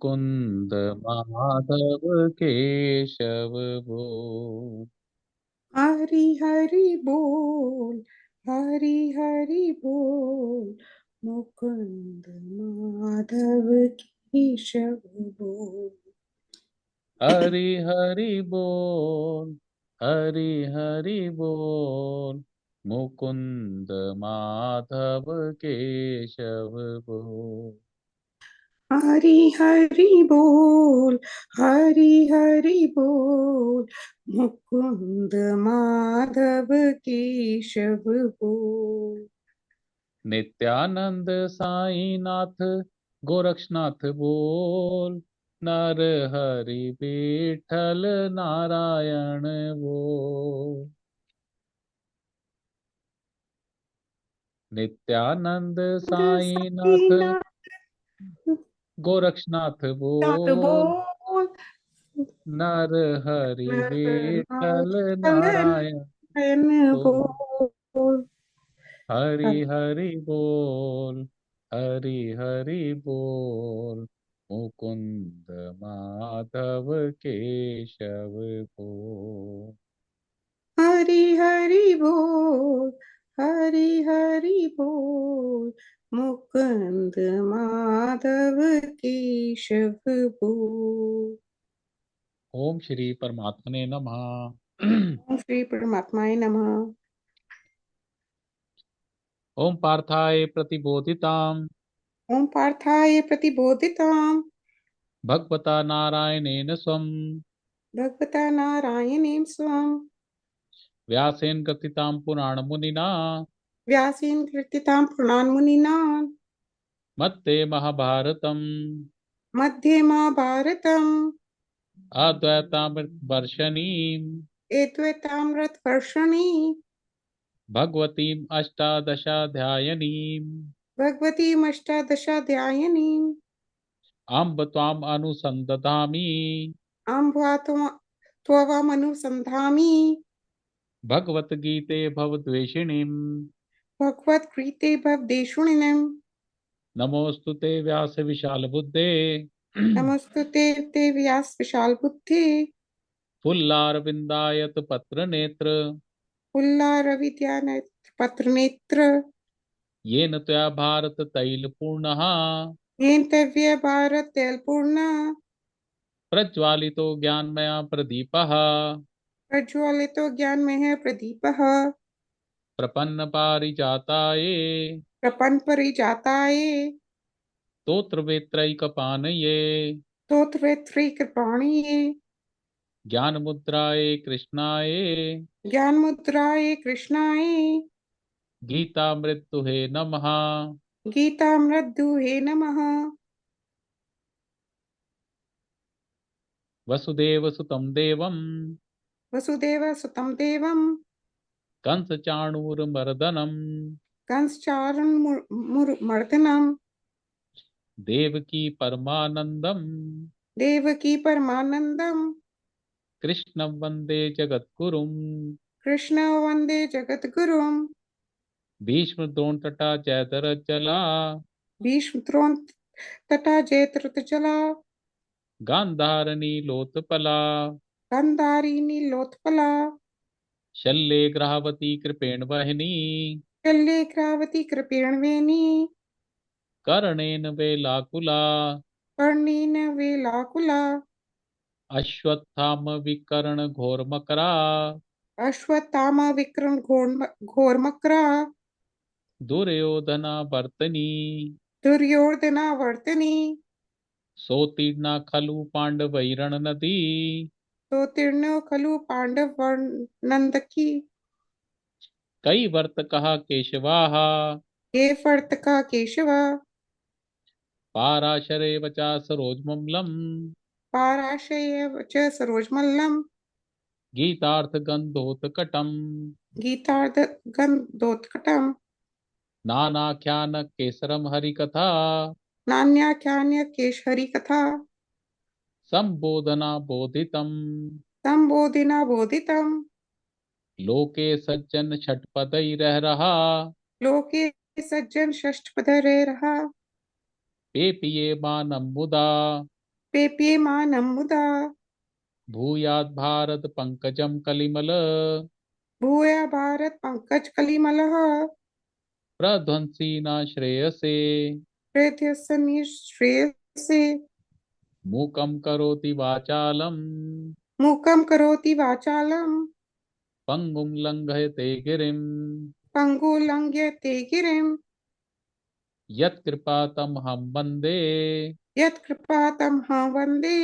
मुकुंद माधव केशव बोल। हरि हरि बोल। हरि हरि बोल। मुकुंद माधव केशव बोल। हरि हरि बोल। हरि हरि बोल। मुकुंद माधव केशव बोल। हरि हरि बोल। हरि हरि बोल। मुकुंद माधव केशव बोल। नित्यानंद साईनाथ गोरक्षनाथ बोल। नर हरि विठ्ठल नारायण बोल। नित्यानंद साईनाथ साईनाथ गोरक्षनाथ बोल। बोल। नर हरि विठ्ठल नारायण नारायण बोल। बोल। हरि हरि बोल। हरि हरि बोल। मुकुंद माधव केशव बोल। हरि हरि बोल। हरि हरि बोल। मुकुंद माधव केशव बोल। ओम श्री परमात्मने नमः। ओम श्री परमात्माय नमः। ओम पार्थाय प्रतिबोधिताम् ओम पार्थाय प्रतिबोधिताम् भगवता नारायणेन स्वम् भगवता नारायणेन स्वम् व्यासेन ग्रथितां पुराणमुनिना व्यासेन कृत्तितां पुराणमुनिना मध्ये महाभारतम् मध्ये महाभारतम् अद्वैतामृतवर्षिणीम् एत्वेतामृतवर्षिणी भगवतीम् अष्टादशाध्यायिनीम् भगवतीम् अष्टादशाध्यायिनीम् अम्ब त्वाम् अनुसन्दधामि अम्भा त्वमनुसन्धामि भगवद्गीते भवद्वेषिणीम्। भगवत्कृते भवदेशुणिनम्। नमोऽस्तु ते व्यास विशाल बुद्धे नमस्तुते ते व्यास विशाल बुद्धि फुल्लारविन्दायत पत्र नेत्र फुल्ला रवि पत्र नेत्र येन त्वया भारत तैल पूर्णः येन्तव्य भारत तैलपूर्ण प्रज्वालितो ज्ञानमया प्रदीपः प्रज्वलितो ज्ञानमयः प्रदीपः प्रपन्न पारिजाताये प्रपन्न परिजाताय स्तोत्रवेत्रैकपाणये स्तोत्रवेत्री कृपाणिये ज्ञानमुद्राय कृष्णाय ज्ञान मुद्राय कृष्णाय गीतामृतुहे नमः। गीतामृतदुहे नमः। वसुदेवसुतं देवं वसुदेव सुतं देवं कंसचाणूरमर्दनम् कंसचारणमर्दनम् देवकी परमानन्दम् देवकी परमानन्दम् कृष्णं वन्दे जगद्गुरुम्। कृष्ण वन्दे जगद्गुरुम्। भीष्मद्रोणतटा जयद्रथजला भीष्मद्रोण तथा जयद्रथजला गान्धारनीलोत्पला गान्धारिणी लोथपला शल्ये ग्रहावती कृपेण वहिनी शल्ये क्रावती कृपेणवेणी कर्णेन वेलाकुला कर्णेन वेलाकुला अश्वत्थाम विकर्ण घोरमकरा अश्वत्थामा विक्रम घोरमक्रा दुर्योधना वर्तनी दुर्योधना वर्तनी सोतीर्णा खलु पाण्डवैरणनदी सोतीर्ण खलु पांडव नंदकी कैवर्तकः केशवाः हे फर्तका केशव पाराशरे वचा सरोजमम्लम् पाराशय च सरोजमल्लम गीतार्थगन्धोत्कटम् गीतार्ध गंधोत्कटम नानाख्यान केसरम हरिकथा नान्याख्यान्य केशरी कथा संबोधना बोधितम् संबोधिना बोधितम लोके सज्जन षटपदैरह रहा लोके सज्जन षष्ठ पद रहा पेपिये मानं मुदा पेप्यमानं मुदा भूयात् भारत पंकजम कलिमल भूया भारत पंकज कलिमलः प्रध्वंसी न श्रेयसे प्रेध्यस्य श्रेयसे मूकं करोति वाचालम मूकं करोति वाचालं पंगुं लंघयते गिरिम पङ्गुलङ्घ्यते गिरिं यत्कृपा तमहं वन्दे यत्कृपातमहं वन्दे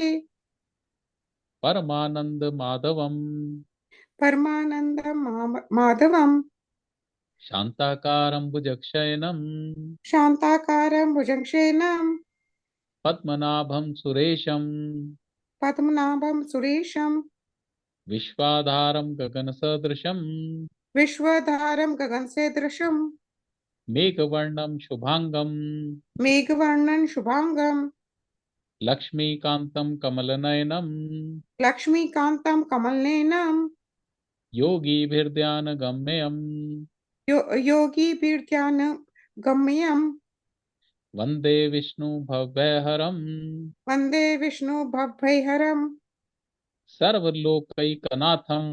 परमानंद माधवम परमानन्दं माधवम् शांताकारं भुजगशयनं शान्ताकारं भुजगशयनं पद्मनाभं सुरेशं पद्मनाभं सुरेशं विश्वाधारं गगनसदृशं विश्वधारं गगनसदृशं मेघवर्णं शुभांगं मेघवर्णं शुभांगं लक्ष्मीकान्तं कमलनयनं लक्ष्मीकान्तं कमलनयनं योगीभिर्ध्यानगम्यं योगिभिर्ध्यानगम्यं वन्दे विष्णु भवभयहरं वन्दे विष्णु भवभयहरं सर्वलोकैकनाथं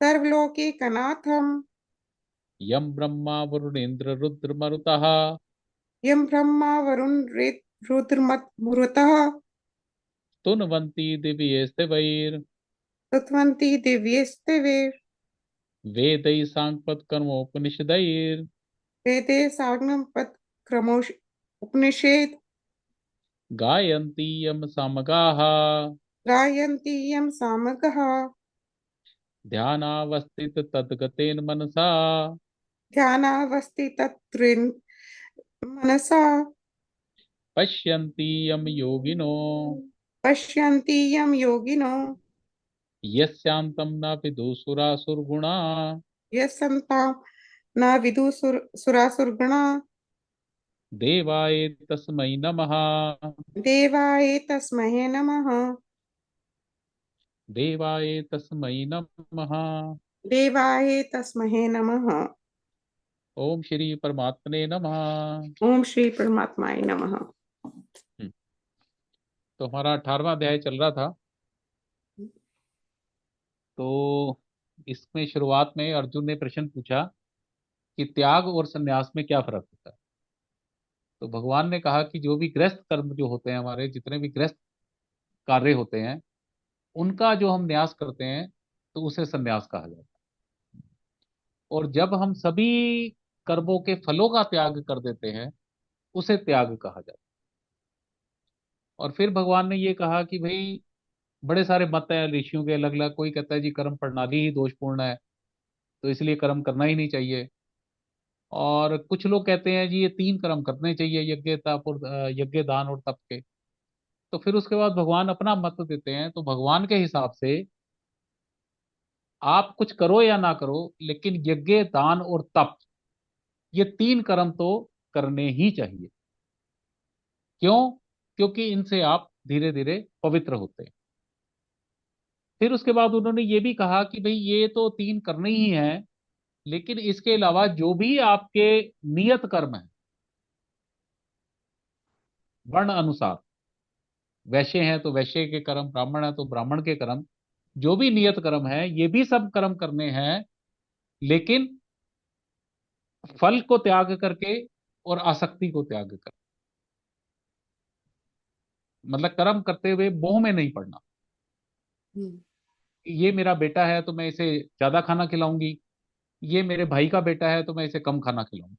सर्वलोकैकनाथं यं ब्रह्मा वरुणेन्द्र रुद्रमरुतः यं ब्रह्मा वरुण रुद्रमरुतः स्तुन्वन्ति दिव्यैस्तिवैर् स्तुवन्ति दिव्यैस्तिवे वेदैः साङ्गपत्कर्मोपनिषदैर् वेदे साग्नपद क्रमोष उपनिषेद गायन्ति यं सामगाः गायन्ति यं सामगः ध्यानावस्थित तद्गतेन मनसा ध्यानावस्थि तत्त्वेन मनसा पश्यन्ति यं योगिनो पश्यन्ति यं योगिनो यस्यान्तं न विदुसुरासुरगुणा यस्सन्तां न सुरासुरगणा देवाय तस्मै नमः देवाय तस्मै नमः देवाय तस्मै नमः। देवाय तस्मै नमः। ओम श्री परमात्मने नमः। ओम श्री परमात्माय नमः। तो हमारा 18वां अध्याय चल रहा था। तो इसमें शुरुआत में अर्जुन ने प्रश्न पूछा कि त्याग और संन्यास में क्या फर्क होता है। तो भगवान ने कहा कि जो भी गृहस्थ कर्म जो होते हैं, हमारे जितने भी गृहस्थ कार्य होते हैं, उनका जो हम न्यास करते हैं तो उसे संन्यास कहा जाता है। और जब हम सभी कर्मों के फलों का त्याग कर देते हैं उसे त्याग कहा जाता है। और फिर भगवान ने ये कहा कि भाई बड़े सारे मत हैं ऋषियों के अलग अलग। कोई कहता है जी कर्म प्रणाली ही दोषपूर्ण है तो इसलिए कर्म करना ही नहीं चाहिए। और कुछ लोग कहते हैं जी ये 3 कर्म करने चाहिए, यज्ञ तप और यज्ञ दान और तप के। तो फिर उसके बाद भगवान अपना मत देते हैं। तो भगवान के हिसाब से आप कुछ करो या ना करो, लेकिन यज्ञ दान और तप ये 3 कर्म तो करने ही चाहिए। क्यों? क्योंकि इनसे आप धीरे धीरे पवित्र होते हैं। फिर उसके बाद उन्होंने ये भी कहा कि भाई ये तो 3 करने ही हैं, लेकिन इसके अलावा जो भी आपके नियत कर्म है वर्ण अनुसार, वैश्य हैं तो वैश्य के कर्म, ब्राह्मण है तो ब्राह्मण के कर्म, जो भी नियत कर्म है ये भी सब कर्म करने हैं, लेकिन फल को त्याग करके और आसक्ति को त्याग कर, मतलब कर्म करते हुए मोह में नहीं पड़ना। ये मेरा बेटा है तो मैं इसे ज्यादा खाना खिलाऊंगी, ये मेरे भाई का बेटा है तो मैं इसे कम खाना खिलाऊंगी।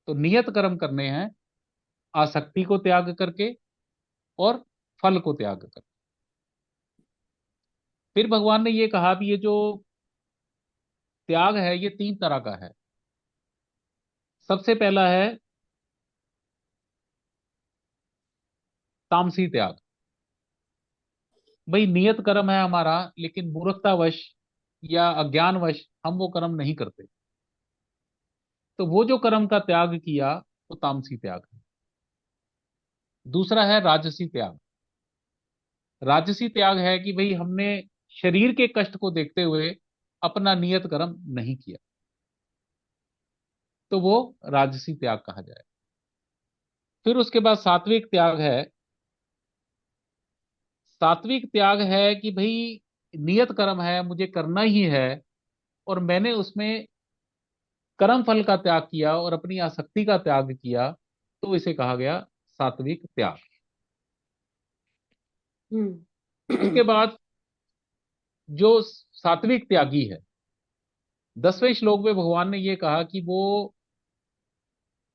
तो नियत कर्म करने हैं आसक्ति को त्याग करके और फल को त्याग करके। फिर भगवान ने ये कहा भी ये जो त्याग है ये 3 तरह का है। सबसे पहला है तामसी त्याग। भाई नियत कर्म है हमारा, लेकिन मूर्खतावश या अज्ञानवश हम वो कर्म नहीं करते, तो वो जो कर्म का त्याग किया वो तामसी त्याग है। दूसरा है राजसी त्याग। राजसी त्याग है कि भाई हमने शरीर के कष्ट को देखते हुए अपना नियत कर्म नहीं किया, तो वो राजसी त्याग कहा जाए। फिर उसके बाद सात्विक त्याग है सात्विक त्याग है कि भाई नियत कर्म है, मुझे करना ही है, और मैंने उसमें कर्म फल का त्याग किया और अपनी आसक्ति का त्याग किया, तो इसे कहा गया सात्विक त्याग। उसके बाद जो सात्विक त्यागी है, 10वें श्लोक में भगवान ने ये कहा कि वो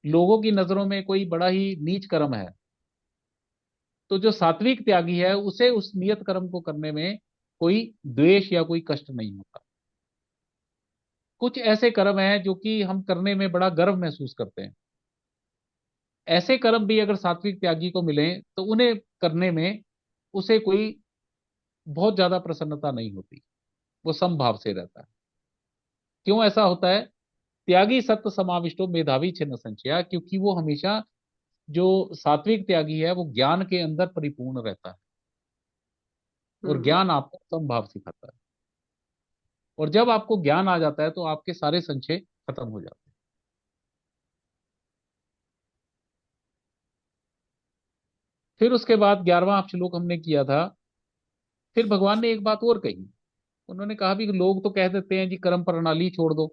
लोगों की नजरों में कोई बड़ा ही नीच कर्म है। तो जो सात्विक त्यागी है उसे उस नियत कर्म को करने में कोई द्वेष या कोई कष्ट नहीं होता। कुछ ऐसे कर्म हैं जो कि हम करने में बड़ा गर्व महसूस करते हैं। ऐसे कर्म भी अगर सात्विक त्यागी को मिले तो उन्हें करने में उसे कोई बहुत ज्यादा प्रसन्नता नहीं होती, वो समभाव से रहता है। क्यों ऐसा होता है? त्यागी सत्य समाविष्टो मेधावी छिन्न संशया, क्योंकि वो हमेशा, जो सात्विक त्यागी है वो ज्ञान के अंदर परिपूर्ण रहता है, और ज्ञान आपको समभाव सिखाता है। और जब आपको ज्ञान आ जाता है तो आपके सारे संशय खत्म हो जाते हैं। फिर उसके बाद 11वां श्लोक हमने किया था। फिर भगवान ने एक बात और कही। उन्होंने कहा भी कि लोग तो कह देते हैं जी कर्म प्रणाली छोड़ दो,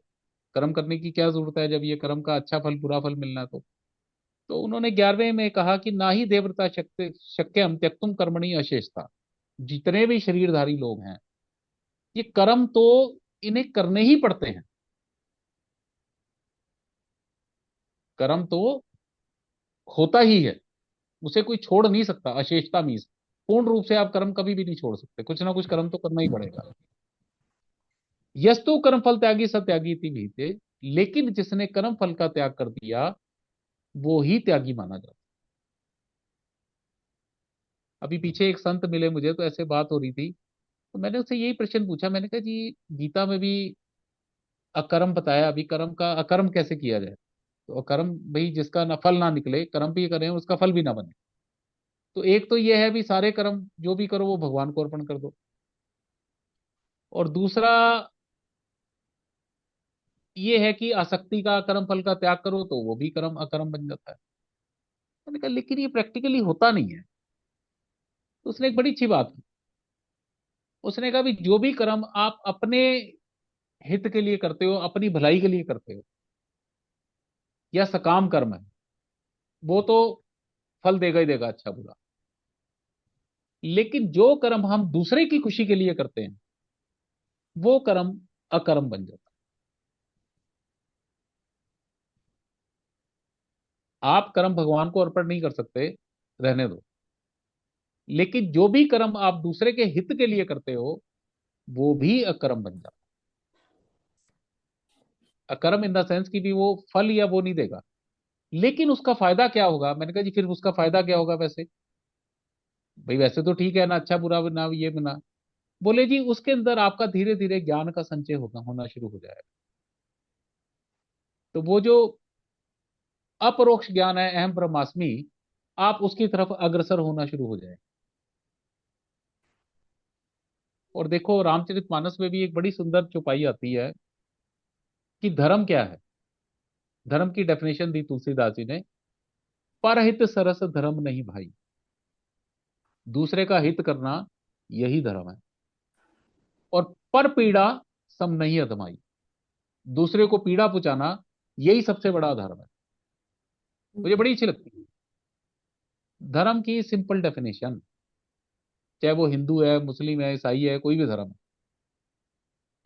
कर्म करने की क्या जरूरत है जब ये कर्म का अच्छा फल बुरा फल मिलना है। तो उन्होंने 11वें में कहा कि ना ही देवता शक्ति शक्यम त्यक्तुम कर्मणि अशेषता। जितने भी शरीरधारी लोग हैं, ये कर्म तो इन्हें करने ही पड़ते हैं। कर्म तो होता ही है, उसे कोई छोड़ नहीं सकता। अशेषता मीन्स पूर्ण रूप से आप कर्म कभी भी नहीं छोड़ सकते, कुछ ना कुछ कर्म तो करना ही पड़ेगा। यस्तु कर्म फल त्यागी सत्यागी इति विहिते। लेकिन जिसने कर्म फल का त्याग कर दिया वो ही त्यागी माना जाता। अभी पीछे एक संत मिले मुझे, तो ऐसे बात हो रही थी, तो मैंने उससे यही प्रश्न पूछा। मैंने कहा जी गीता में भी अकर्म बताया, अभी कर्म का अकर्म कैसे किया जाए? तो अकर्म भाई जिसका ना फल ना निकले, कर्म भी करें उसका फल भी ना बने। तो एक तो ये है भी सारे कर्म जो भी करो वो भगवान को अर्पण कर दो। और दूसरा ये है कि आसक्ति का कर्म फल का त्याग करो तो वो भी कर्म अकर्म बन जाता है। मैंने कहा लेकिन ये प्रैक्टिकली होता नहीं है। तो उसने एक बड़ी अच्छी बात की। उसने कहा भी जो भी कर्म आप अपने हित के लिए करते हो, अपनी भलाई के लिए करते हो, या सकाम कर्म है, वो तो फल देगा ही देगा, अच्छा बुरा। लेकिन जो कर्म हम दूसरे की खुशी के लिए करते हैं वो कर्म अकर्म बन जाता है। आप कर्म भगवान को अर्पण नहीं कर सकते, रहने दो। लेकिन जो भी कर्म आप दूसरे के हित के लिए करते हो वो भी अकर्म बन जाता है। अकर्म इन द सेंस कि भी वो फल या वो नहीं देगा। लेकिन उसका फायदा क्या होगा? मैंने कहा जी फिर उसका फायदा क्या होगा वैसे? भाई वैसे तो ठीक है ना, अच्छा बुरा ना ये बना। बोले जी उसके अंदर आपका धीरे धीरे ज्ञान का संचय होना शुरू हो जाएगा। तो वो जो अपरोक्ष ज्ञान है, अहम ब्रह्मास्मि, आप उसकी तरफ अग्रसर होना शुरू हो जाए। और देखो रामचरितमानस में भी एक बड़ी सुंदर चौपाई आती है कि धर्म क्या है। धर्म की डेफिनेशन दी तुलसीदास जी ने, परहित सरस धर्म नहीं भाई। दूसरे का हित करना यही धर्म है। और पर पीड़ा सम नहीं अधमाई। दूसरे को पीड़ा पहुंचाना यही सबसे बड़ा धर्म है। मुझे बड़ी अच्छी लगती है धर्म की सिंपल डेफिनेशन। चाहे वो हिंदू है, मुस्लिम है, ईसाई है, कोई भी धर्म है,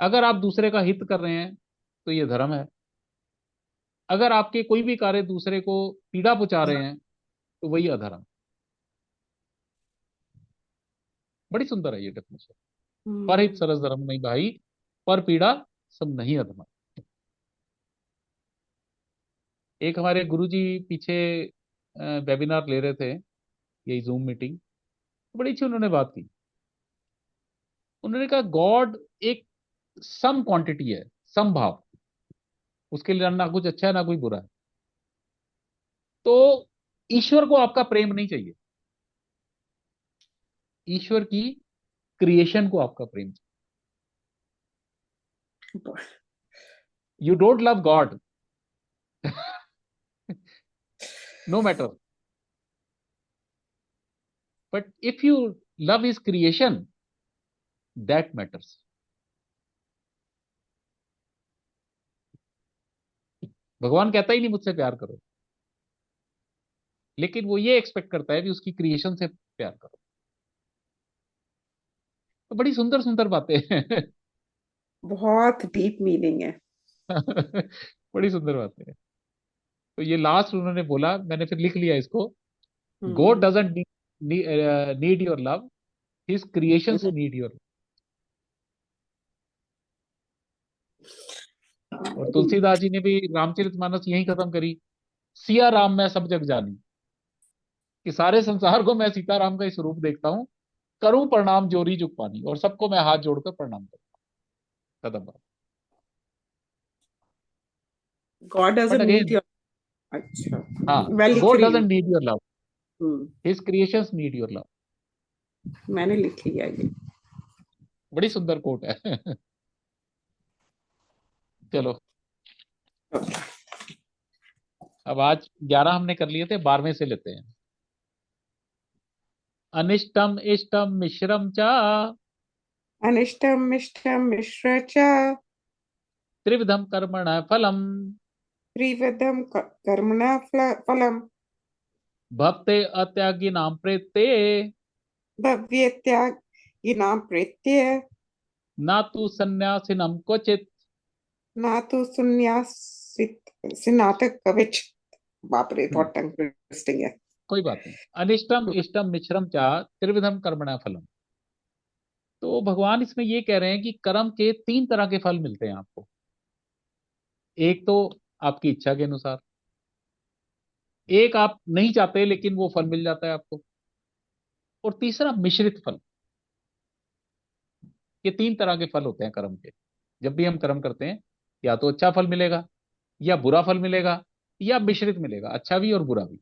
अगर आप दूसरे का हित कर रहे हैं तो ये धर्म है। अगर आपके कोई भी कार्य दूसरे को पीड़ा पहुंचा रहे हैं तो वही अधर्म। बड़ी सुंदर है ये डेफिनेशन। पर हित सरस धर्म नहीं भाई, पर पीड़ा सब नहीं अधमा। एक हमारे गुरुजी पीछे वेबिनार ले रहे थे, यही जूम मीटिंग, बड़ी अच्छी उन्होंने बात की। उन्होंने कहा गॉड एक सम क्वांटिटी है, समभाव। उसके लिए ना कुछ अच्छा है ना कोई बुरा है। तो ईश्वर को आपका प्रेम नहीं चाहिए, ईश्वर की क्रिएशन को आपका प्रेम चाहिए। You don't love God, no matter. But if you love his creation, that matters. भगवान कहता ही नहीं मुझसे प्यार करो, लेकिन वो ये एक्सपेक्ट करता है कि उसकी क्रिएशन से प्यार करो। तो बड़ी सुंदर सुंदर बातें हैं। बहुत डीप मीनिंग है। बड़ी सुंदर बातें हैं। तो ये लास्ट उन्होंने बोला, मैंने फिर लिख लिया इसको। God hmm. Doesn't need your love, his creations need your. और तुलसीदास जी ने भी रामचरितमानस यही खत्म करी, सिया राम मैं सब जग जानी, कि सारे संसार को मैं सीताराम का ही स्वरूप देखता हूँ, करूं प्रणाम जोरी जुग पानी, और सबको मैं हाथ जोड़कर प्रणाम करता हूं। खत्म बात। God but doesn't need again, your. अच्छा। हाँ, मैं लिख गॉड रही हूँ। Doesn't need your love, hmm. His creations need your love. मैंने लिख लिया ये। बड़ी सुंदर कोट है। चलो, अब आज 11 हमने कर लिए थे, 12वें से लेते हैं। अनिष्टम इष्टम मिश्रम चा, अनिष्टम मिष्टम मिश्र च त्रिविधम कर्मण फलम, त्रिविधम कर्मणा फलम भक्ते अत्यागी नाम प्रेते, भव्यत्यागिनां प्रेत्य ना तू सन्यासिनम क्वचित। ना तो संन्यासित स्नातक कवच। बाप रे, हम्म, बहुत टंग ट्विस्टिंग है। कोई बात नहीं। अनिष्टम इष्टम मिश्रम चा, त्रिविधम कर्मण फलम। तो भगवान इसमें ये कह रहे हैं कि कर्म के 3 तरह के फल मिलते हैं आपको। एक तो आपकी इच्छा के अनुसार, एक आप नहीं चाहते लेकिन वो फल मिल जाता है आपको, और तीसरा मिश्रित फल। ये 3 तरह के फल होते हैं कर्म के। जब भी हम कर्म करते हैं, या तो अच्छा फल मिलेगा, या बुरा फल मिलेगा, या मिश्रित मिलेगा, अच्छा भी और बुरा भी।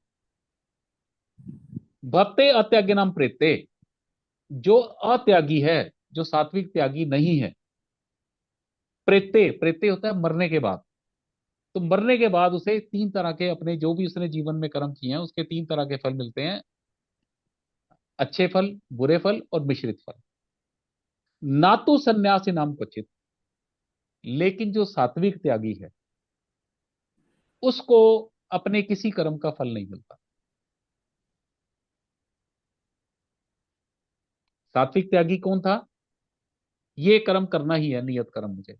भक्ते अत्यागी नाम प्रेते, जो अत्यागी है, जो सात्विक त्यागी नहीं है, प्रेते, प्रेते होता है मरने के बाद। तो मरने के बाद उसे 3 तरह के, अपने जो भी उसने जीवन में कर्म किए हैं उसके 3 तरह के फल मिलते हैं, अच्छे फल, बुरे फल और मिश्रित फल। ना तो सन्यासी नाम क्वचित, लेकिन जो सात्विक त्यागी है उसको अपने किसी कर्म का फल नहीं मिलता। सात्विक त्यागी कौन था? ये कर्म करना ही है, नियत कर्म मुझे,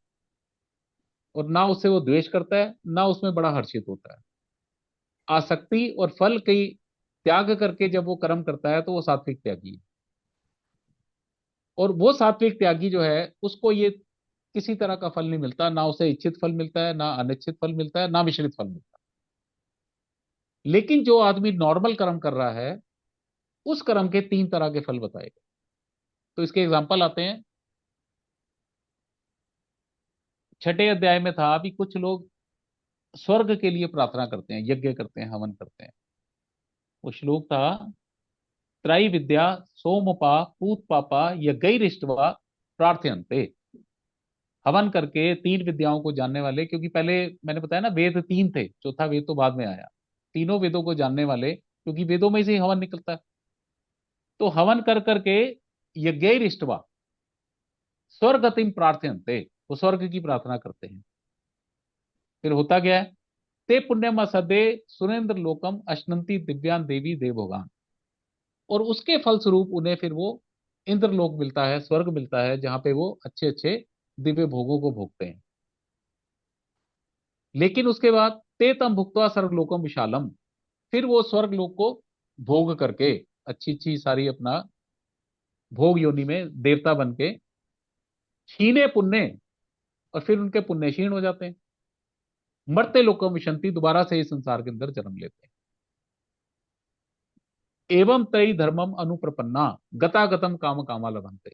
और ना उससे वो द्वेष करता है, ना उसमें बड़ा हर्षित होता है। आसक्ति और फल की त्याग करके जब वो कर्म करता है तो वो सात्विक त्यागी है। और वो सात्विक त्यागी जो है उसको ये किसी तरह का फल नहीं मिलता, ना उसे इच्छित फल मिलता है, ना अनिच्छित फल मिलता है, ना मिश्रित फल मिलता है। लेकिन जो आदमी नॉर्मल कर्म कर रहा है, उस कर्म के 3 तरह के फल बताए गए। तो इसके एग्जाम्पल आते हैं। 6 अध्याय में था, अभी कुछ लोग स्वर्ग के लिए प्रार्थना करते हैं, यज्ञ करते हैं, हवन करते हैं। वो श्लोक था, त्रय विद्या सोमपा पूत पापा यज्ञैरिष्ट्वा प्रार्थयन्ते। हवन करके 3 विद्याओं को जानने वाले, क्योंकि पहले मैंने बताया ना वेद 3 थे, चौथा वेद तो बाद में आया। तीनों वेदों को जानने वाले, क्योंकि वेदों में से ही हवन निकलता है। तो हवन कर करके यज्ञैरिष्ट्वा स्वर्गतिम प्रार्थयन्ते, वो स्वर्ग की प्रार्थना करते हैं। फिर होता क्या है? ते पुण्यम सदे सुरेंद्र लोकम अश्नंति दिव्यान देवी देवभोगान। और उसके फलस्वरूप उन्हें फिर वो इंद्रलोक मिलता है, स्वर्ग मिलता है, जहां पे वो अच्छे अच्छे दिव्य भोगों को भोगते हैं। लेकिन उसके बाद ते तम भुक्त्वा स्वर्गलोकम विशालम, फिर वो स्वर्गलोक को भोग करके अच्छी अच्छी सारी अपना भोग योनि में देवता बन के क्षीणे पुण्य, और फिर उनके पुण्य क्षीण हो जाते हैं, मरते लोकम विशंति, दोबारा से इस संसार के अंदर जन्म लेते हैं। एवं तय धर्मम अनुप्रपन्ना गतागतम काम कामा लभंते।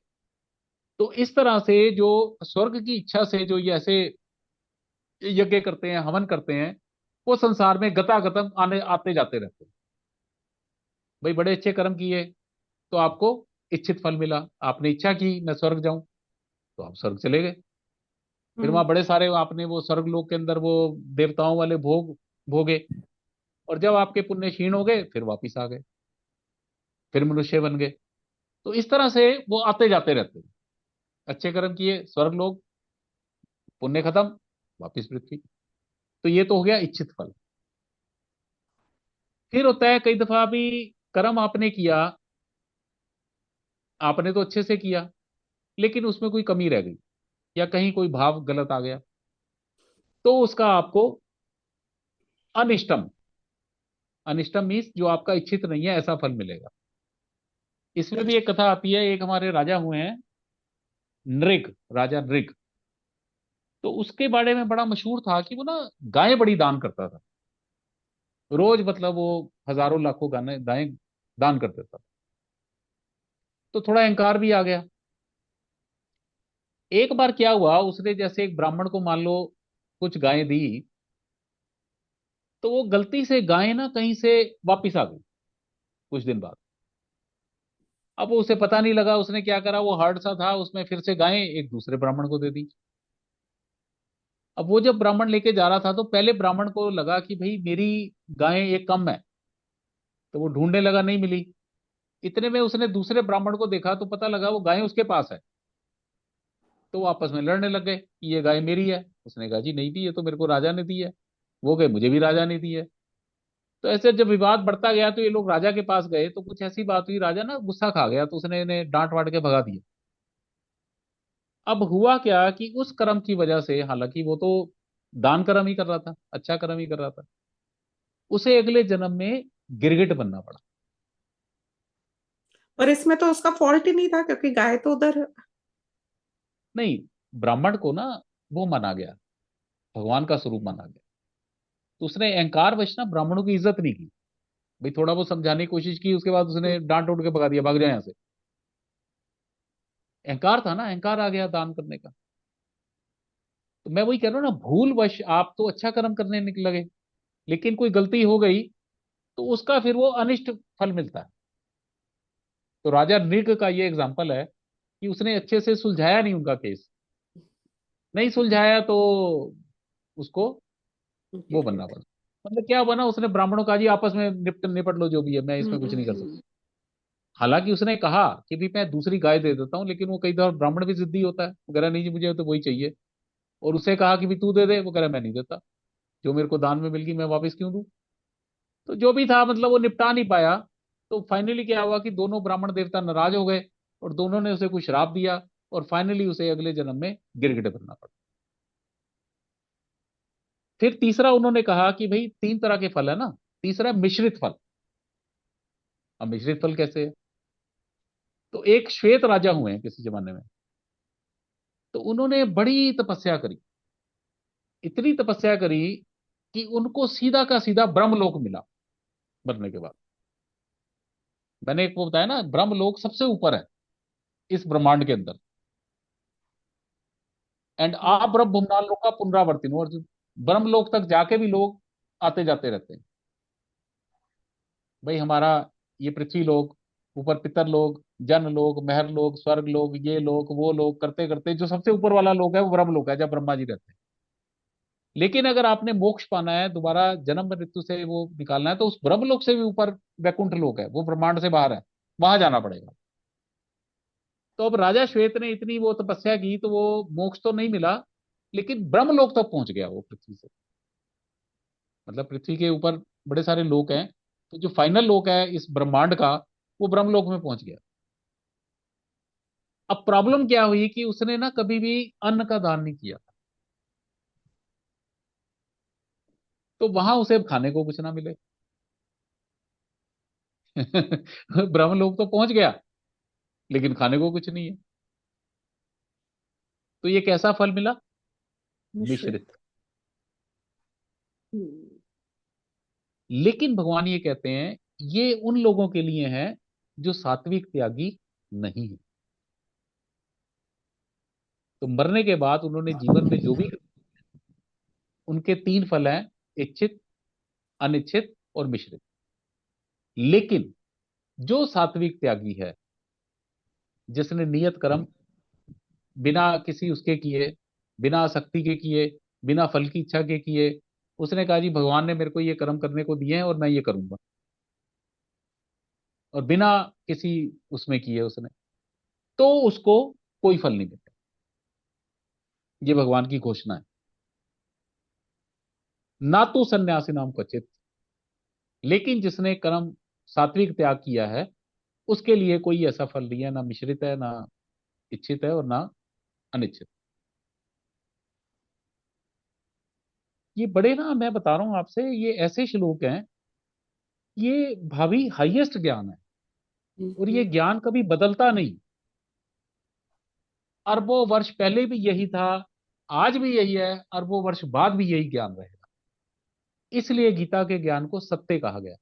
तो इस तरह से जो स्वर्ग की इच्छा से जो ये ऐसे यज्ञ करते हैं, हवन करते हैं, वो संसार में गतागतम आने आते जाते रहते हैं। भाई बड़े अच्छे कर्म किए तो आपको इच्छित फल मिला, आपने इच्छा की मैं स्वर्ग जाऊं, तो आप स्वर्ग चले गए। फिर हम्म। वहां बड़े सारे आपने वो स्वर्ग लोक के अंदर वो देवताओं वाले भोग भोगे, और जब आपके पुण्य क्षीण हो गए फिर वापिस आ गए। फिर मनुष्य बन गए। तो इस तरह से वो आते जाते रहते हैं। अच्छे कर्म किए स्वर्ग लोग, पुण्य खत्म, वापिस पृथ्वी। तो ये तो हो गया इच्छित फल। फिर होता है कई दफा भी कर्म आपने किया, आपने तो अच्छे से किया, लेकिन उसमें कोई कमी रह गई या कहीं कोई भाव गलत आ गया, तो उसका आपको अनिष्टम, अनिष्टम मीन्स जो आपका इच्छित नहीं है ऐसा फल मिलेगा। इसमें भी एक कथा आती है, एक हमारे राजा हुए हैं नृग, राजा नृग। तो उसके बारे में बड़ा मशहूर था कि वो ना गायें बड़ी दान करता था। रोज मतलब वो हजारों लाखों गाने गायें दान कर देता था। तो थोड़ा अहंकार भी आ गया। एक बार क्या हुआ, उसने जैसे एक ब्राह्मण को मान लो कुछ गायें दी, तो वो गलती से गायें ना कहीं से वापिस आ गई कुछ दिन बाद। अब वो उसे पता नहीं लगा, उसने क्या करा, वो हार्ड सा था, उसमें फिर से गायें एक दूसरे ब्राह्मण को दे दी। अब वो जब ब्राह्मण लेके जा रहा था तो पहले ब्राह्मण को लगा कि भाई मेरी गायें एक कम है, तो वो ढूंढने लगा, नहीं मिली। इतने में उसने दूसरे ब्राह्मण को देखा तो पता लगा वो गायें उसके पास है। तो वो आपस में लड़ने लग गए कि ये गाय मेरी है। उसने कहा जी नहीं दी, ये तो मेरे को राजा ने दी है। वो कहे मुझे भी राजा ने दी है। तो ऐसे जब विवाद बढ़ता गया तो ये लोग राजा के पास गए, तो कुछ ऐसी बात हुई, राजा ना गुस्सा खा गया, तो उसने इन्हें डांट वाट के भगा दिया। अब हुआ क्या कि उस कर्म की वजह से, हालांकि वो तो दान कर्म ही कर रहा था, अच्छा कर्म ही कर रहा था, उसे अगले जन्म में गिरगिट बनना पड़ा। और इसमें तो उसका फॉल्ट ही नहीं था क्योंकि गाय तो उधर। नहीं, ब्राह्मण को ना वो माना गया, भगवान का स्वरूप माना गया। तो उसने अहंकार वश ना ब्राह्मणों की इज्जत नहीं की। भाई थोड़ा बहुत समझाने की कोशिश की, उसके बाद उसने डांट उठ के भगा दिया, भाग जाए यहाँ से। अहंकार था ना, अहंकार आ गया दान करने का। तो मैं वही कह रहा हूँ ना, भूल वश आप तो अच्छा कर्म करने निकल लगे, लेकिन कोई गलती हो गई तो उसका फिर वो अनिष्ट फल मिलता है। तो राजा नृग का ये एग्जाम्पल है कि उसने अच्छे से सुलझाया नहीं उनका केस, नहीं सुलझाया तो उसको वो बनना गिरगिट। पड़ा। मतलब क्या बना, उसने ब्राह्मणों का जी आपस में निपट लो जो भी है, मैं हम्म इसमें कुछ हम्म नहीं कर हम्म सकता। हालांकि उसने कहा कि भी मैं दूसरी गाय दे देता हूँ, लेकिन वो कई बार ब्राह्मण भी जिद्दी होता है, वो कह रहा नहीं जी मुझे तो वही चाहिए। और उसे कहा कि भी तू दे दे, वो कह रहा मैं नहीं देता, जो मेरे को दान में मिल गई मैं वापस क्यों दूं। तो जो भी था मतलब वो निपटा नहीं पाया। तो फाइनली क्या हुआ कि दोनों ब्राह्मण देवता नाराज हो गए और दोनों ने उसे कुछ श्राप दिया, और फाइनली उसे अगले जन्म में गिरगिट बनना पड़ा। फिर तीसरा उन्होंने कहा कि भाई तीन तरह के फल है ना, तीसरा मिश्रित फल। अब मिश्रित फल कैसे है? तो एक श्वेत राजा हुए हैं किसी जमाने में, तो उन्होंने बड़ी तपस्या करी, इतनी तपस्या करी कि उनको सीधा का सीधा ब्रह्मलोक मिला बनने के बाद। मैंने एक वो बताया ना, ब्रह्मलोक सबसे ऊपर है इस ब्रह्मांड के अंदर। एंड आ ब्रह्म भुवनाल लोक का पुनरावर्तिन, और ब्रह्मलोक तक जाके भी लोग आते जाते रहते हैं। भाई हमारा ये पृथ्वी लोक, ऊपर पितर लोक, जन लोक, महर लोक, स्वर्ग लोक, ये लोक वो लोक करते करते जो सबसे ऊपर वाला लोक है वो ब्रह्म लोक है, जब ब्रह्मा जी रहते हैं। लेकिन अगर आपने मोक्ष पाना है, दोबारा जन्म मृत्यु से वो निकालना है, तो उस ब्रह्म लोक से भी ऊपर वैकुंठ लोक है, वो ब्रह्मांड से बाहर है, वहां जाना पड़ेगा। तो अब राजा श्वेत ने इतनी वो तपस्या की तो वो मोक्ष तो नहीं मिला, लेकिन ब्रह्म लोक तक पहुंच गया वो पृथ्वी से। मतलब पृथ्वी के ऊपर बड़े सारे लोक हैं, तो जो फाइनल लोक है इस ब्रह्मांड का, वो ब्रह्म लोक में पहुंच गया। अब प्रॉब्लम क्या हुई कि उसने ना कभी भी अन्न का दान नहीं किया, तो वहां उसे खाने को कुछ ना मिले। ब्रह्म लोक तो पहुंच गया, लेकिन खाने को कुछ नहीं है। तो ये कैसा फल मिला? मिश्रित। मिश्रित। हम्म। लेकिन भगवान ये कहते हैं ये उन लोगों के लिए है जो सात्विक त्यागी नहीं है। तो मरने के बाद उन्होंने जीवन में जो भी, उनके तीन फल हैं, इच्छित, अनिच्छित और मिश्रित। लेकिन जो सात्विक त्यागी है, जिसने नियत कर्म बिना किसी उसके किए, बिना आसक्ति के किए, बिना फल की इच्छा के किए, उसने कहा जी भगवान ने मेरे को ये कर्म करने को दिए हैं और मैं ये करूंगा, और बिना किसी उसमें किए उसने, तो उसको कोई फल नहीं मिलता। ये भगवान की घोषणा है। ना तो सन्यासी नाम क्वचित, लेकिन जिसने कर्म सात्विक त्याग किया है उसके लिए कोई ऐसा फल नहीं है, ना मिश्रित है, ना इच्छित है, और ना अनिश्चित। ये बड़े ना, मैं बता रहा हूं आपसे, ये ऐसे श्लोक हैं, ये भावी हाईएस्ट ज्ञान है। और ये हम्म। ज्ञान कभी बदलता नहीं। अरबों वर्ष पहले भी यही था, आज भी यही है, अरबों वर्ष बाद भी यही ज्ञान रहेगा। इसलिए गीता के ज्ञान को सत्य कहा गया।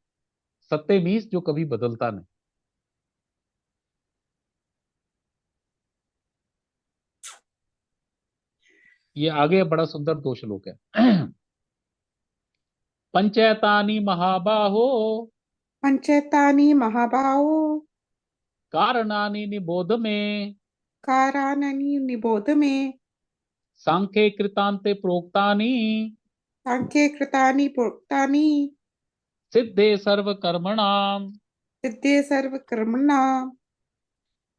सत्य मीन्स जो कभी बदलता नहीं। ये आगे बड़ा सुंदर दो श्लोक है। पंचैतानि महाबाहो पंचेतानि महाबाहो कारणानि निबोध में, काराननि निबोध में। सांख्ये कृतान्ते प्रोक्तानि, सांख्ये कृतानि प्रोक्तानि। सिद्धे सर्व कर्मणाम। सिद्धे सर्व कर्मणाम्।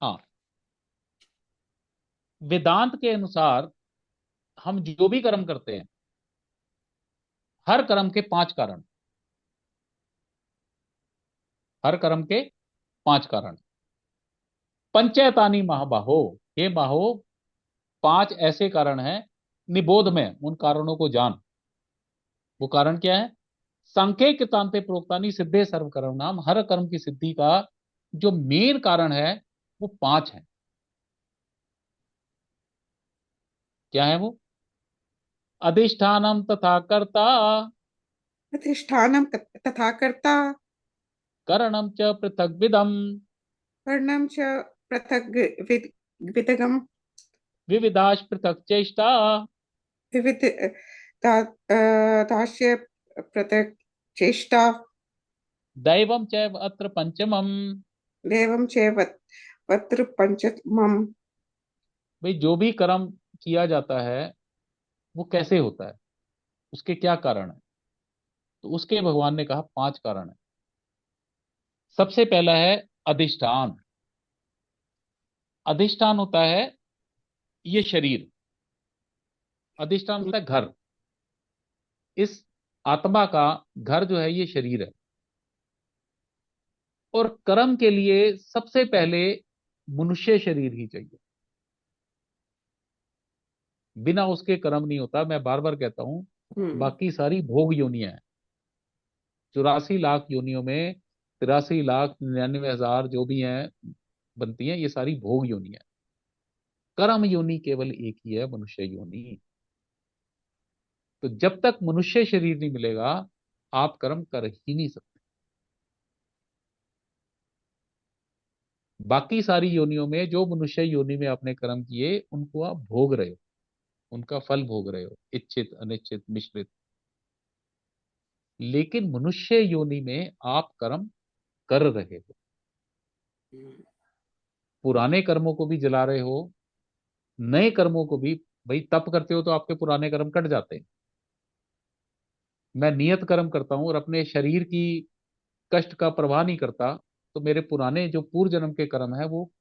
हाँ, वेदांत के अनुसार हम जो भी कर्म करते हैं, हर कर्म के पांच कारण। हर कर्म के पांच कारण। पंचैतानी महाबाहो, हे बाहो, पांच ऐसे कारण हैं, निबोध में उन कारणों को जान। वो कारण क्या है? सांख्य कृतांते प्रोक्तानी सिद्धे सर्व कर्म नाम, हर कर्म की सिद्धि का जो मेन कारण है वो पांच है। क्या है वो? अधिष्ठानम तथा कर्ता, अधिष्ठानं तथा कर्ता। करणम च पृथक विदम, वर्णं च पृथग् विदगम्। विविधाश पृथक चेष्टा, विविध दास्य पृथक् चेष्टा। दैवम चैव अत्र पंचमम। देवं चैव वत्र पंचमम्। भाई जो भी कर्म किया जाता है वो कैसे होता है, उसके क्या कारण है? तो उसके भगवान ने कहा पांच कारण है। सबसे पहला है अधिष्ठान। अधिष्ठान होता है ये शरीर। अधिष्ठान होता है घर। इस आत्मा का घर जो है ये शरीर है। और कर्म के लिए सबसे पहले मनुष्य शरीर ही चाहिए। बिना उसके कर्म नहीं होता। मैं बार बार कहता हूं, हम्म। बाकी सारी भोग योनियां हैं। 84 लाख योनियों में 83,99,000 जो भी हैं बनती हैं, ये सारी भोग योनियां हैं। कर्म योनि केवल एक ही है, मनुष्य योनि। तो जब तक मनुष्य शरीर नहीं मिलेगा आप कर्म कर ही नहीं सकते। बाकी सारी योनियों में जो मनुष्य योनि में आपने कर्म किए उनको आप भोग रहे हो, उनका फल भोग रहे हो, इच्छित अनिश्चित मिश्रित। लेकिन मनुष्य योनि में आप कर्म कर रहे हो। पुराने कर्मों को भी जला रहे हो, नए कर्मों को भी। भाई तप करते हो तो आपके पुराने कर्म कट जाते हैं। मैं नियत कर्म करता हूं और अपने शरीर की कष्ट का परवाह नहीं करता, तो मेरे पुराने जो पूर्व जन्म के कर्म है वो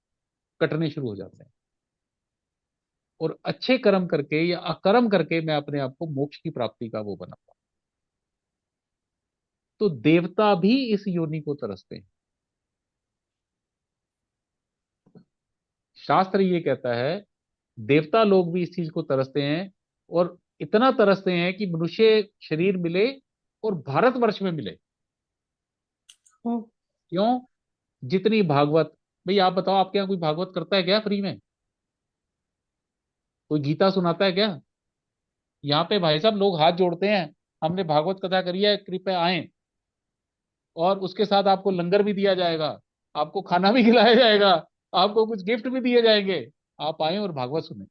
कटने शुरू हो जाते हैं। और अच्छे कर्म करके या अकर्म करके मैं अपने आप को मोक्ष की प्राप्ति का वो बनाता हूं। तो देवता भी इस योनि को तरसते हैं। शास्त्र ये कहता है देवता लोग भी इस चीज को तरसते हैं। और इतना तरसते हैं कि मनुष्य शरीर मिले और भारतवर्ष में मिले। ओ। क्यों? जितनी भागवत, भाई आप बताओ आपके यहाँ कोई भागवत करता है क्या फ्री में? कोई गीता सुनाता है क्या? यहाँ पे भाई साहब लोग हाथ जोड़ते हैं, हमने भागवत कथा करी है, कृपया आए। और उसके साथ आपको लंगर भी दिया जाएगा, आपको खाना भी खिलाया जाएगा, आपको कुछ गिफ्ट भी दिए जाएंगे। आप आए और भागवत सुने।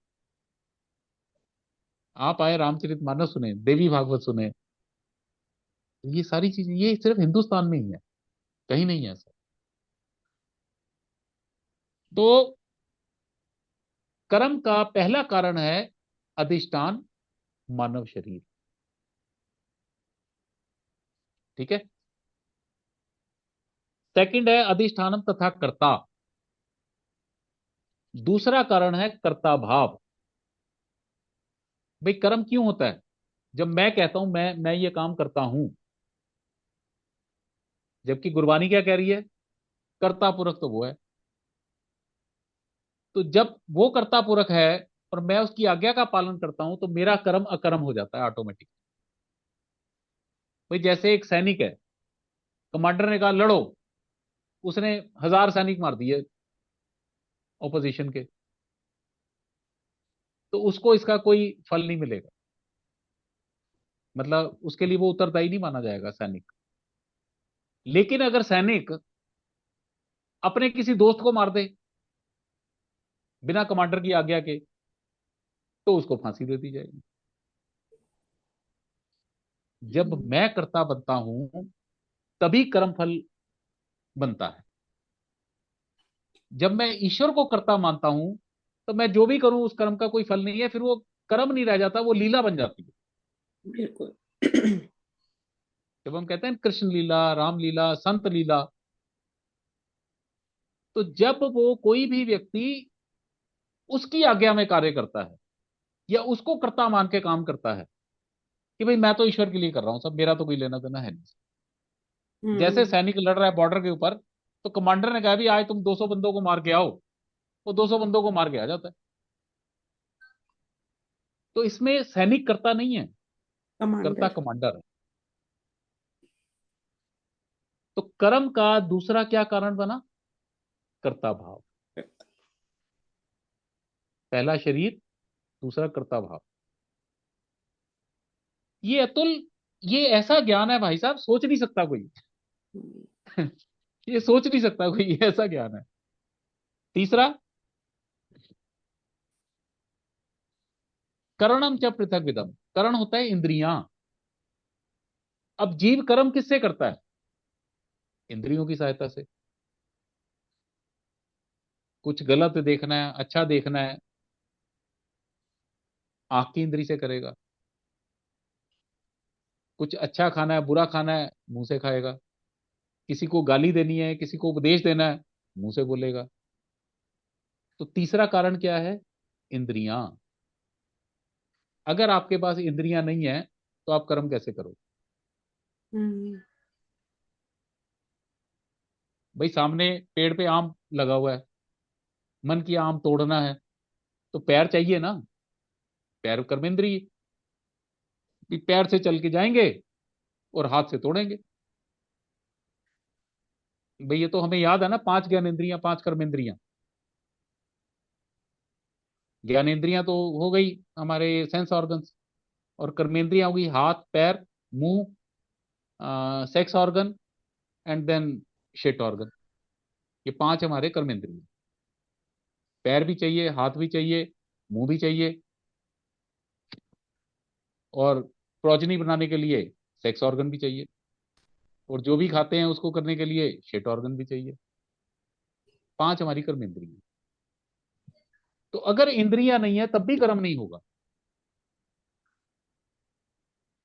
आप आए रामचरितमानस सुने, देवी भागवत सुने। ये सारी चीजें ये सिर्फ हिंदुस्तान में ही है, कहीं नहीं है ऐसा। तो कर्म का पहला कारण है अधिष्ठान, मानव शरीर। ठीक है। सेकंड है अधिष्ठानम तथा कर्ता। दूसरा कारण है कर्ता भाव। भाई कर्म क्यों होता है? जब मैं कहता हूं मैं ये काम करता हूं, जबकि गुरबानी क्या कह रही है? कर्ता पुरख तो वो है। तो जब वो कर्ता पुरख है और मैं उसकी आज्ञा का पालन करता हूं, तो मेरा कर्म अकर्म हो जाता है ऑटोमेटिक। भाई जैसे एक सैनिक है, कमांडर ने कहा लड़ो, उसने 1000 सैनिक मार दिए ऑपोजिशन के, तो उसको इसका कोई फल नहीं मिलेगा। मतलब उसके लिए वो उत्तरदायी नहीं माना जाएगा सैनिक। लेकिन अगर सैनिक अपने किसी दोस्त को मार दे बिना कमांडर की आज्ञा के, तो उसको फांसी दे दी जाएगी। जब मैं कर्ता बनता हूं, तभी कर्म फल बनता है। जब मैं ईश्वर को कर्ता मानता हूं, तो मैं जो भी करूं उस कर्म का कोई फल नहीं है, फिर वो कर्म नहीं रह जाता, वो लीला बन जाती है। बिल्कुल। जब हम कहते हैं कृष्ण लीला, राम लीला, संत लीला, तो जब वो कोई भी व्यक्ति उसकी आज्ञा में कार्य करता है या उसको कर्ता मान के काम करता है कि भाई मैं तो ईश्वर के लिए कर रहा हूं, सब मेरा तो कोई लेना देना है नहीं। जैसे हम्म। सैनिक लड़ रहा है बॉर्डर के ऊपर, तो कमांडर ने कहा भी आज तुम 200 बंदों को मार के आओ, वो 200 बंदों को मार के आ जाता है। तो इसमें सैनिक कर्ता नहीं है, कर्ता कमांडर। कमांडर है। तो कर्म का दूसरा क्या कारण बना? कर्ता भाव। पहला शरीर, दूसरा कर्ता भाव। ये अतुल, ये ऐसा ज्ञान है भाई साहब, सोच नहीं सकता कोई। ये सोच नहीं सकता कोई, ये ऐसा ज्ञान है। तीसरा, करणम च पृथक विदम। करण होता है इंद्रियां। अब जीव कर्म किससे करता है? इंद्रियों की सहायता से। कुछ गलत देखना है, अच्छा देखना है, आंख की इंद्री से करेगा। कुछ अच्छा खाना है, बुरा खाना है, मुंह से खाएगा। किसी को गाली देनी है, किसी को उपदेश देना है, मुंह से बोलेगा। तो तीसरा कारण क्या है? इंद्रियां। अगर आपके पास इंद्रियां नहीं है, तो आप कर्म कैसे करोगे? हम्म। भाई सामने पेड़ पे आम लगा हुआ है, मन की आम तोड़ना है, तो पैर चाहिए ना। पैर कर्मेंद्रिय, कि पैर से चल के जाएंगे और हाथ से तोड़ेंगे। भाई ये तो हमें याद है ना, 5 ज्ञानेंद्रियां, 5 कर्मेंद्रियां। ज्ञानेंद्रियां तो हो गई हमारे सेंस ऑर्गन्स, और कर्मेंद्रियां हो गई हाथ, पैर, मुंह, sex organ, and then shit organ. ये 5 हमारे कर्मेंद्रिय। पैर भी चाहिए, हाथ भी चाहिए, मुंह भी चाहिए, और प्रोजनी बनाने के लिए सेक्स ऑर्गन भी चाहिए, और जो भी खाते हैं उसको करने के लिए शिट ऑर्गन भी चाहिए। 5 हमारी कर्मेंद्रिय। तो अगर इंद्रियां नहीं है तब भी कर्म नहीं होगा।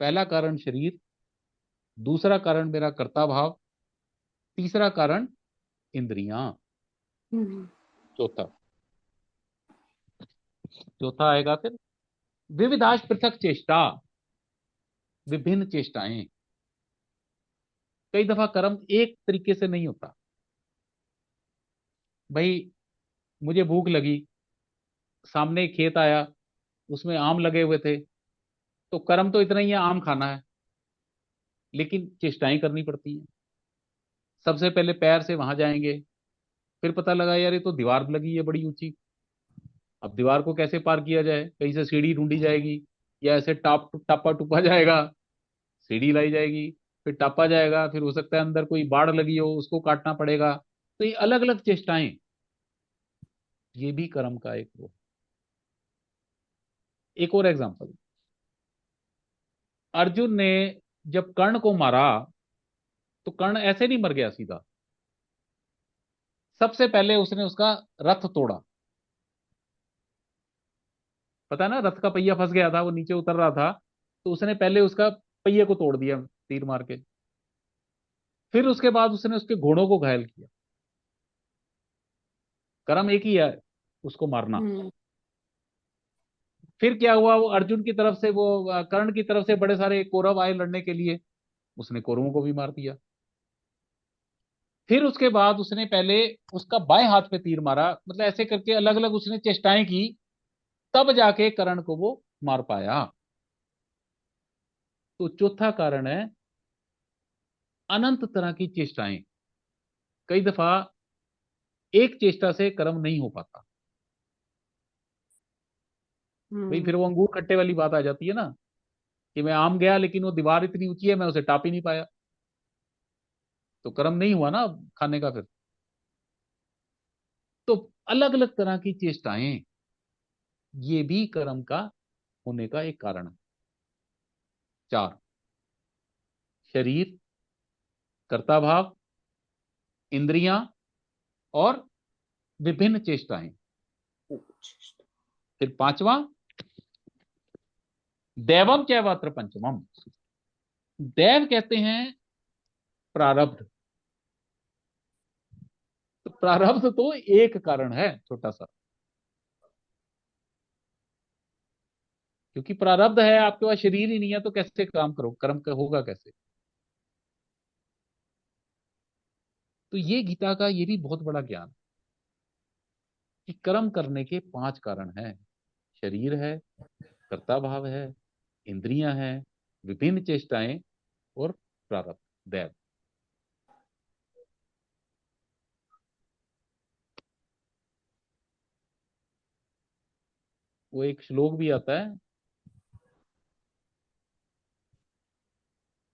पहला कारण शरीर, दूसरा कारण मेरा कर्ता भाव, तीसरा कारण इंद्रियां। हम्म। चौथा, चौथा आएगा फिर विविधाश पृथक चेष्टा। विभिन्न चेष्टाएं। कई दफा कर्म एक तरीके से नहीं होता। भाई मुझे भूख लगी, सामने एक खेत आया, उसमें आम लगे हुए थे, तो कर्म तो इतना ही है, आम खाना है, लेकिन चेष्टाएं करनी पड़ती हैं। सबसे पहले पैर से वहां जाएंगे, फिर पता लगा यार ये तो दीवार लगी है बड़ी ऊंची। अब दीवार को कैसे पार किया जाए? कहीं से सीढ़ी ढूंढी जाएगी, या ऐसे टापा टूपा जाएगा, सीढ़ी लाई जाएगी, फिर टापा जाएगा, फिर हो सकता है अंदर कोई बाढ़ लगी हो, उसको काटना पड़ेगा। तो ये अलग अलग चेष्टाएं, ये भी कर्म का एक वो। एक और एग्जांपल, अर्जुन ने जब कर्ण को मारा, तो कर्ण ऐसे नहीं मर गया सीधा। सबसे पहले उसने उसका रथ तोड़ा। पता है ना, रथ का पहिया फंस गया था, वो नीचे उतर रहा था, तो उसने पहले उसका पहिए को तोड़ दिया तीर मार के। फिर उसके बाद उसने उसके घोड़ों को घायल किया। कर्म एक ही है, उसको मारना। हम्म, फिर क्या हुआ, वो अर्जुन की तरफ से, वो कर्ण की तरफ से बड़े सारे कौरव आए लड़ने के लिए, उसने कौरवों को भी मार दिया। फिर उसके बाद उसने पहले उसका बाएं हाथ पे तीर मारा, मतलब ऐसे करके अलग अलग उसने चेष्टाएं की, तब जाके कर्ण को वो मार पाया। तो चौथा कारण है अनंत तरह की चेष्टाएं। कई दफा एक चेष्टा से कर्म नहीं हो पाता। भाई फिर हम्म, वो अंगूर खट्टे वाली बात आ जाती है ना, कि मैं आम गया लेकिन वो दीवार इतनी ऊंची है, मैं उसे टाप ही नहीं पाया, तो कर्म नहीं हुआ ना खाने का फिर। तो अलग अलग तरह की चेष्टाएं, ये भी कर्म का होने का एक कारण है। चार, शरीर, कर्ता भाव, इंद्रियां, और विभिन्न चेष्टाएं। फिर पांचवा, दैवम चैवात्र पंचमम। दैव कहते हैं प्रारब्ध। तो प्रारब्ध तो एक कारण है छोटा सा, क्योंकि प्रारब्ध है, आपके पास शरीर ही नहीं है तो कैसे काम करो, कर्म का होगा कैसे। तो ये गीता का ये भी बहुत बड़ा ज्ञान, कि कर्म करने के पांच कारण हैं। शरीर है, कर्ता भाव है, इंद्रियां हैं, विभिन्न चेष्टाएं, और प्रारब्ध, दैव। वो एक श्लोक भी आता है,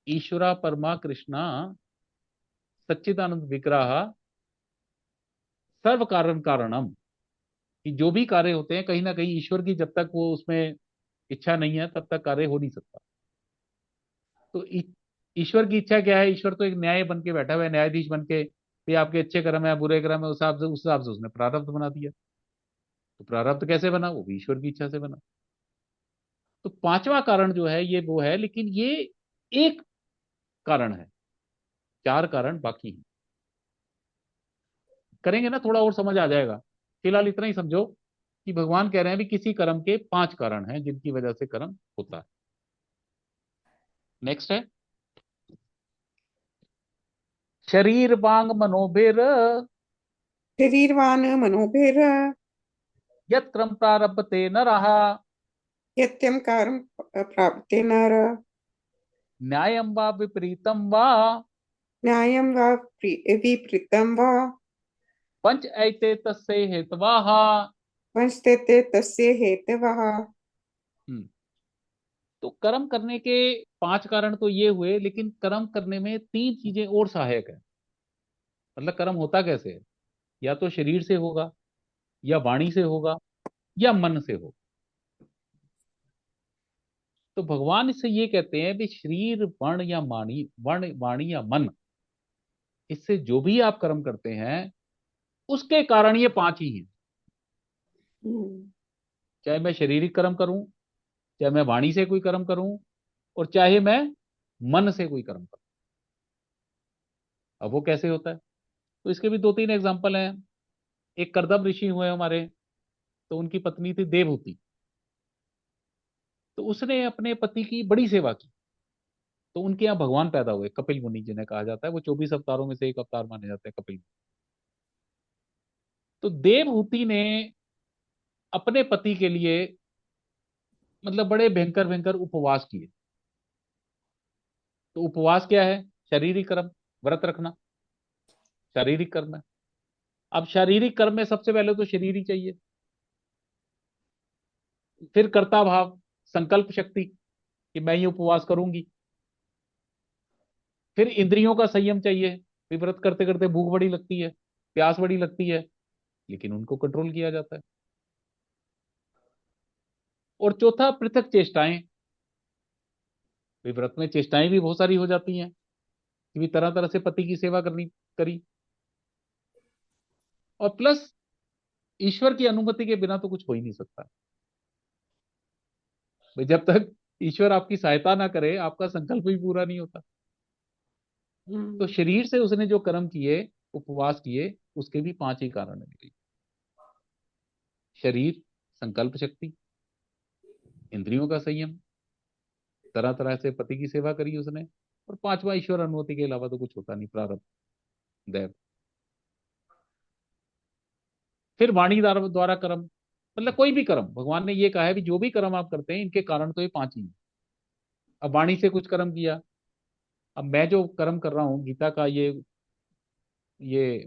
ईश्वरा परमा कृष्णा सच्चिदानंद विग्रह सर्व कारण कारणम। कि जो भी कार्य होते हैं कहीं ना कहीं ईश्वर की जब तक वो उसमें इच्छा नहीं है तब तक कार्य हो नहीं सकता। तो ईश्वर की इच्छा क्या है, ईश्वर तो एक न्याय बन के बैठा हुआ है, न्यायाधीश बन के, ये आपके अच्छे कर्म है बुरे कर्म है, उस हिसाब से उसने प्रारब्ध बना दिया। तो प्रारब्ध कैसे बना, वो भी ईश्वर की इच्छा से बना। तो पांचवा कारण जो है ये वो है, लेकिन ये एक कारण है, चार कारण बाकी हैं। करेंगे ना थोड़ा और समझ आ जाएगा। फिलहाल इतना ही समझो कि भगवान कह रहे हैं भी किसी कर्म के पांच कारण हैं जिनकी वजह से कर्म होता है। नेक्स्ट है, शरीर बांग मनोभिर शरीरवान मनोभिर यत क्रम प्रारभते न रहा, यत्यं कार्यं प्राप्ते नर न्यायम वा विपरीतम वा, न्यायं वा विपरीतं वा पंच ऐते तस्य हेतवाः। वंशते तस्य हेतवः। हम्म, तो कर्म करने के पांच कारण तो ये हुए, लेकिन कर्म करने में तीन चीजें और सहायक है। मतलब कर्म होता कैसे है, या तो शरीर से होगा, या वाणी से होगा, या मन से होगा। तो भगवान इससे ये कहते हैं कि शरीर, वर्ण या वाणी, वर्ण वाणी या मन, इससे जो भी आप कर्म करते हैं उसके कारण ये पांच ही हैं। हम्म, चाहे मैं शारीरिक कर्म करूं, चाहे मैं वाणी से कोई कर्म करूं, और चाहे मैं मन से कोई कर्म करूं। अब वो कैसे होता है, तो इसके भी दो तीन एग्जांपल हैं। एक करदम ऋषि हुए हमारे, तो उनकी पत्नी थी देवहूति। तो उसने अपने पति की बड़ी सेवा की, तो उनके यहाँ भगवान पैदा हुए, कपिल मुनि जिन्हें कहा जाता है, वो 24 अवतारों में से एक अवतार माने जाते हैं कपिल। तो देवहूति ने अपने पति के लिए मतलब बड़े भयंकर भयंकर उपवास किए। तो उपवास क्या है, शारीरिक कर्म, व्रत रखना शारीरिक कर्म है। अब शारीरिक कर्म में सबसे पहले तो शरीर ही चाहिए, फिर कर्ता भाव, संकल्प शक्ति कि मैं ये उपवास करूंगी, फिर इंद्रियों का संयम चाहिए, फिर व्रत करते करते भूख बड़ी लगती है, प्यास बड़ी लगती है, लेकिन उनको कंट्रोल किया जाता है। और चौथा, पृथक चेष्टाएं। फिर व्रत में चेष्टाएं भी बहुत सारी हो जाती हैं, कि भी तरह तरह से पति की सेवा करनी करी। और प्लस ईश्वर की अनुमति के बिना तो कुछ हो ही नहीं सकता। भाई जब तक ईश्वर आपकी सहायता ना करे आपका संकल्प भी पूरा नहीं होता। तो हम्म, शरीर से उसने जो कर्म किए, उपवास किए, उसके भी पांच ही कारण है। शरीर, संकल्प शक्ति, इंद्रियों का संयम, तरह तरह से पति की सेवा करी उसने, और पांचवा ईश्वर अनुमति के अलावा तो कुछ होता नहीं, प्रारब्ध, दैव। फिर वाणी द्वारा द्वारा कर्म, मतलब कोई भी कर्म, भगवान ने ये कहा है कि जो भी कर्म आप करते हैं इनके कारण तो ये पांच ही हैं। अब वाणी से कुछ कर्म किया, अब मैं जो कर्म कर रहा हूँ, गीता का ये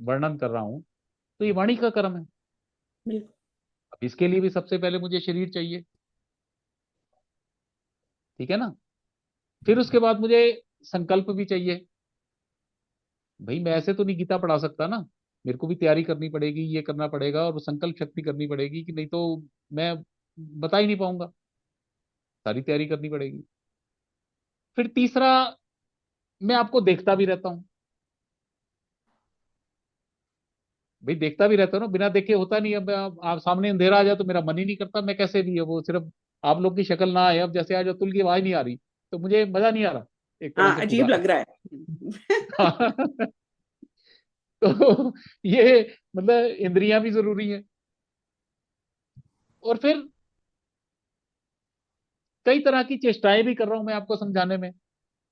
वर्णन कर रहा हूँ, तो ये वाणी का कर्म है। बिल्कुल। अब इसके लिए भी सबसे पहले मुझे शरीर चाहिए, ठीक है ना। फिर उसके बाद मुझे संकल्प भी चाहिए। भाई मैं ऐसे तो नहीं गीता पढ़ा सकता ना, मेरे को भी तैयारी करनी पड़ेगी, ये करना पड़ेगा, और संकल्प शक्ति करनी पड़ेगी, कि नहीं तो मैं बता ही नहीं पाऊंगा, सारी तैयारी करनी पड़ेगी। फिर तीसरा, मैं आपको देखता भी रहता हूँ। भाई देखता भी रहता हूँ ना, बिना देखे होता नहीं। अब आप सामने अंधेरा आ जाए तो मेरा मन ही नहीं करता, मैं कैसे भी है वो, सिर्फ आप लोग की शक्ल ना आए, अब जैसे आज अतुल की आवाज नहीं आ रही तो मुझे मजा नहीं आ रहा, एक तरह हाँ, से अजीब पूरा। लग रहा है। तो ये मतलब इंद्रियां भी जरूरी है। और फिर कई तरह की चेष्टाएं भी कर रहा हूं मैं आपको समझाने में।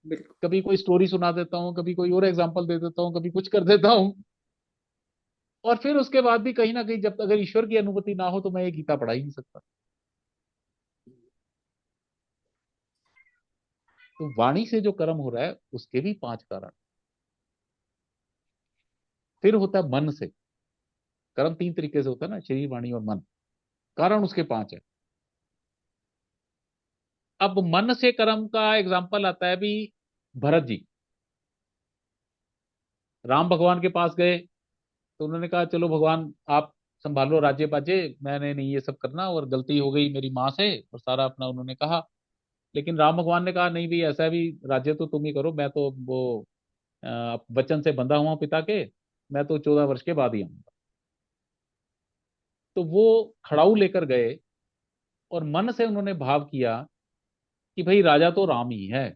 बिल्कुल। कभी कोई स्टोरी सुना देता हूँ, कभी कोई और एग्जांपल दे देता हूँ, कभी कुछ कर देता हूँ। और फिर उसके बाद भी कहीं ना कहीं, जब तक अगर ईश्वर की अनुमति ना हो तो मैं ये गीता पढ़ा ही नहीं सकता। तो वाणी से जो कर्म हो रहा है उसके भी पांच कारण। फिर होता है मन से कर्म, तीन तरीके से होता है ना, शरीर, वाणी और मन। कारण उसके पांच है। अब मन से कर्म का एग्जाम्पल आता है भी, भरत जी राम भगवान के पास गए, तो उन्होंने कहा चलो भगवान आप संभालो राज्य पाजे, मैंने नहीं ये सब करना, और गलती हो गई मेरी माँ से, और सारा अपना उन्होंने कहा। लेकिन राम भगवान ने कहा नहीं भी, ऐसा भी राज्य तो तुम ही करो, मैं तो वो वचन से बंधा हुआ हूं पिता के, मैं तो 14 वर्ष के बाद ही आऊंगा। तो वो खड़ाऊ लेकर गए, और मन से उन्होंने भाव किया कि भाई राजा तो राम ही है,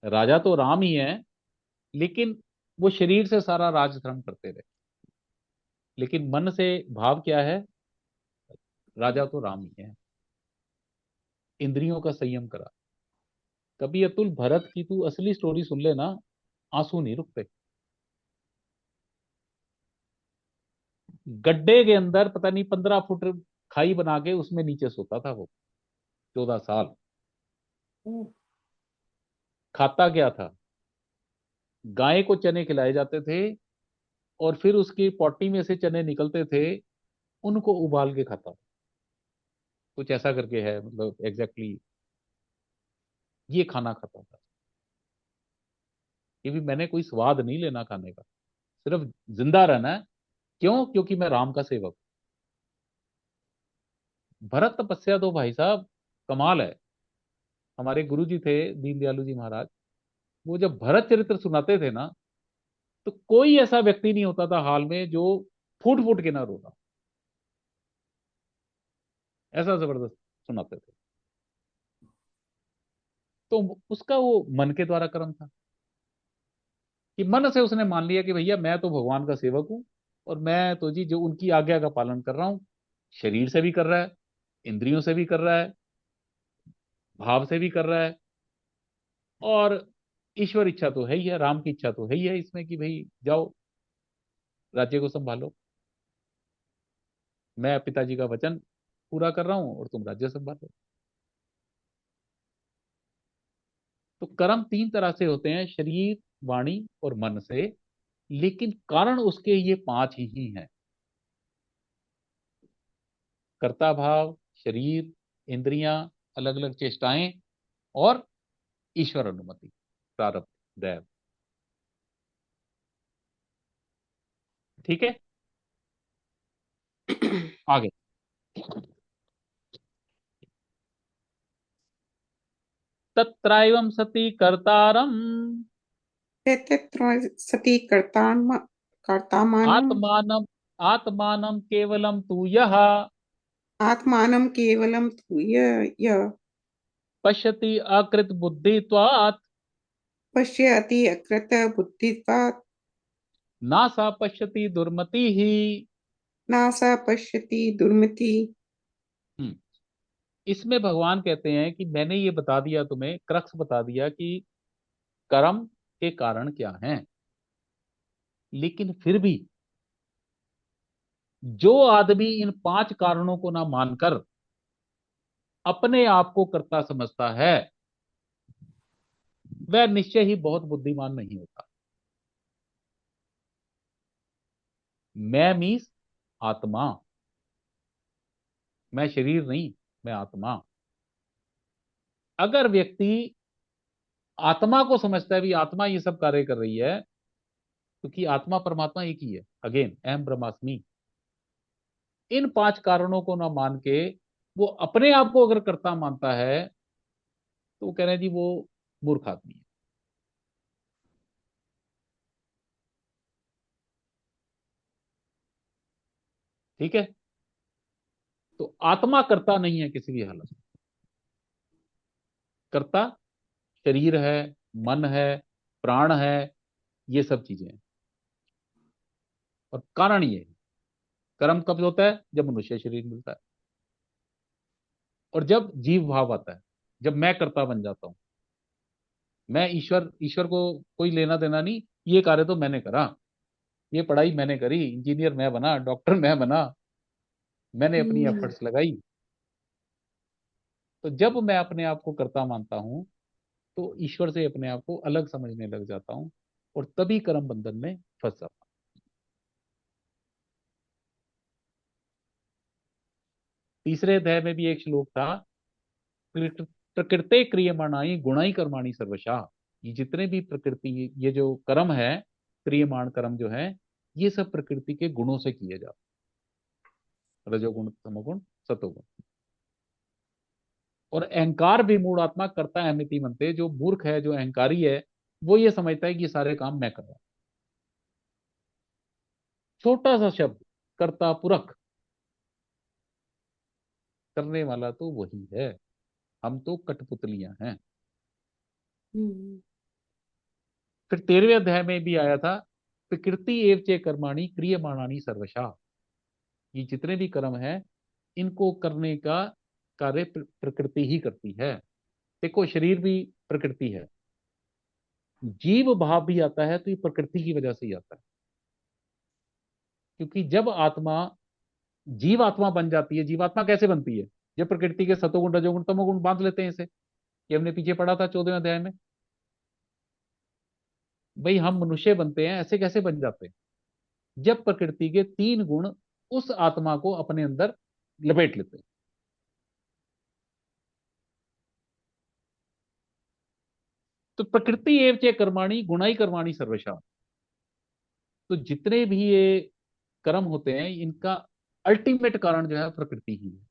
राजा तो राम ही है। लेकिन वो शरीर से सारा राजधर्म करते रहे, लेकिन मन से भाव क्या है, राजा तो राम ही है। इंद्रियों का संयम करा। कभी अतुल भरत की तू असली स्टोरी सुन लेना, आंसू नहीं रुकते। गड्ढे के अंदर पता नहीं 15 फुट खाई बना के उसमें नीचे सोता था वो, 14 साल। खाता क्या था, गाय को चने खिलाए जाते थे, और फिर उसकी पोटी में से चने निकलते थे, उनको उबाल के खाता था। कुछ ऐसा करके है, मतलब एग्जैक्टली ये खाना खाता था। ये भी मैंने कोई स्वाद नहीं लेना खाने का, सिर्फ जिंदा रहना है। क्यों? क्योंकि मैं राम का सेवक हूं। भरत तपस्या तो भाई साहब कमाल है। हमारे गुरु जी थे दीन दयालु जी महाराज, वो जब भरत चरित्र सुनाते थे ना, तो कोई ऐसा व्यक्ति नहीं होता था हाल में जो फूट फूट के ना रोता। ऐसा जबरदस्त सुनाते थे। तो उसका वो मन के द्वारा कर्म था, कि मन से उसने मान लिया कि भैया मैं तो भगवान का सेवक हूं, और मैं तो जी जो उनकी आज्ञा का पालन कर रहा हूं। शरीर से भी कर रहा है, इंद्रियों से भी कर रहा है, भाव से भी कर रहा है, और ईश्वर इच्छा तो है ही है, राम की इच्छा तो है ही है इसमें, कि भाई जाओ राज्य को संभालो, मैं पिताजी का वचन पूरा कर रहा हूं और तुम राज्य संभालो। तो कर्म तीन तरह से होते हैं, शरीर, वाणी और मन से, लेकिन कारण उसके ये पांच ही हैं। कर्ता भाव, शरीर, इंद्रियां, अलग अलग चेष्टाएं, और ईश्वर अनुमति, प्रारब्ध, दैव। ठीक है, आगे। तत्रैवं सति कर्तारम् तत्र सति कर्तामानं आत्मानम् आत्मानं केवलं तु यः आत्मानं केवलं तु यः पश्यति अकृत बुद्धित्वात् पश्यति अकृत बुद्धित्वात् ना सा पश्यति दुर्मति ही। न स पश्यति दुर्मति। हम्म, इसमें भगवान कहते हैं कि मैंने ये बता दिया, तुम्हें क्रक्स बता दिया कि कर्म के कारण क्या हैं, लेकिन फिर भी जो आदमी इन 5 कारणों को ना मानकर अपने आप को कर्ता समझता है, वह निश्चय ही बहुत बुद्धिमान नहीं होता। मैं मीन्स आत्मा, मैं शरीर नहीं, मैं आत्मा। अगर व्यक्ति आत्मा को समझता है भी आत्मा ये सब कार्य कर रही है, क्योंकि आत्मा परमात्मा एक ही है, अगेन अहम ब्रह्मास्मि, इन 5 कारणों को ना मान के वो अपने आप को अगर कर्ता मानता है, तो वो कह रहे हैं जी वो मूर्ख आदमी है। ठीक है, तो आत्मा कर्ता नहीं है किसी भी हालत में। कर्ता शरीर है, मन है, प्राण है, ये सब चीजें हैं। और कारण ये है, कर्म कब होता है? जब मनुष्य शरीर मिलता है, और जब जीव भाव आता है, जब मैं कर्ता बन जाता हूं। मैं ईश्वर, ईश्वर को कोई लेना देना नहीं, ये कार्य तो मैंने करा, ये पढ़ाई मैंने करी, इंजीनियर मैं बना, डॉक्टर मैं बना, मैंने अपनी हम्म, एफर्ट्स लगाई। तो जब मैं अपने आप को कर्ता मानता हूं, तो ईश्वर से अपने आप को अलग समझने लग जाता हूं, और तभी कर्म बंधन में फंस जाता हूं। तीसरे अध्याय में भी एक श्लोक था, प्रकृते क्रियमाणाई गुणाई कर्माणि सर्वशा। ये जितने भी प्रकृति, ये जो कर्म है, क्रियमाण कर्म जो है, ये सब प्रकृति के गुणों से किए जाते हैं, रजोगुण तमोगुण सतोगुण। और अहंकार भी मूढ़ आत्मा करता है मिति मनते, जो मूर्ख है, जो अहंकारी है, वो ये समझता है कि ये सारे काम मैं कर रहा हूं। छोटा सा शब्द, कर्ता पुरख, करने वाला तो वही है, हम तो कठपुतलियां हैं। हम्म, फिर 13वें अध्याय में भी आया था, प्रकृति एव चे कर्माणि क्रियमाणानि सर्वशा। ये जितने भी कर्म है, इनको करने का कार्य प्रकृति ही करती है। देखो, शरीर भी प्रकृति है, जीव भाव भी आता है तो ये प्रकृति की वजह से ही आता है। क्योंकि जब आत्मा जीवात्मा बन जाती है, जीवात्मा कैसे बनती है? जब प्रकृति के सतोगुण रजोगुण तमोगुण बांध लेते हैं इसे। ये हमने पीछे पढ़ा था 14वें अध्याय में। भाई हम मनुष्य बनते हैं, ऐसे कैसे बन जाते हैं? जब प्रकृति के 3 गुण उस आत्मा को अपने अंदर लपेट लेते हैं। तो प्रकृति एव चे कर्माणि गुणाई कर्माणि सर्वशा। तो जितने भी ये कर्म होते हैं, इनका अल्टीमेट कारण जो है प्रकृति ही है।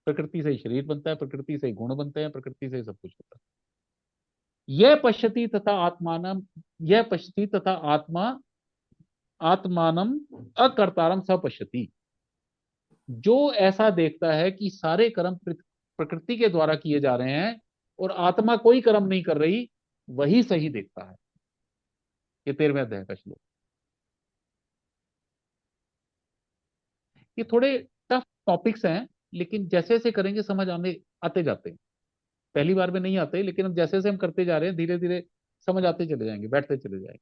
प्रकृति से ही शरीर बनता है, प्रकृति से ही गुण बनते हैं, प्रकृति से ही सब कुछ होता है। यह पश्यति तथा आत्मानम, यह पश्यति तथा आत्मा आत्मानम अकर्तारम स पश्यति। जो ऐसा देखता है कि सारे कर्म प्रकृति के द्वारा किए जा रहे हैं, और आत्मा कोई कर्म नहीं कर रही, वही सही देखता है। ये 13वें अध्याय का श्लोक। ये थोड़े टफ टॉपिक्स हैं, लेकिन जैसे जैसे करेंगे समझ आने आते जाते हैं। पहली बार में नहीं आते, लेकिन अब जैसे जैसे हम करते जा रहे हैं, धीरे धीरे समझ आते चले जाएंगे, बैठते चले जाएंगे।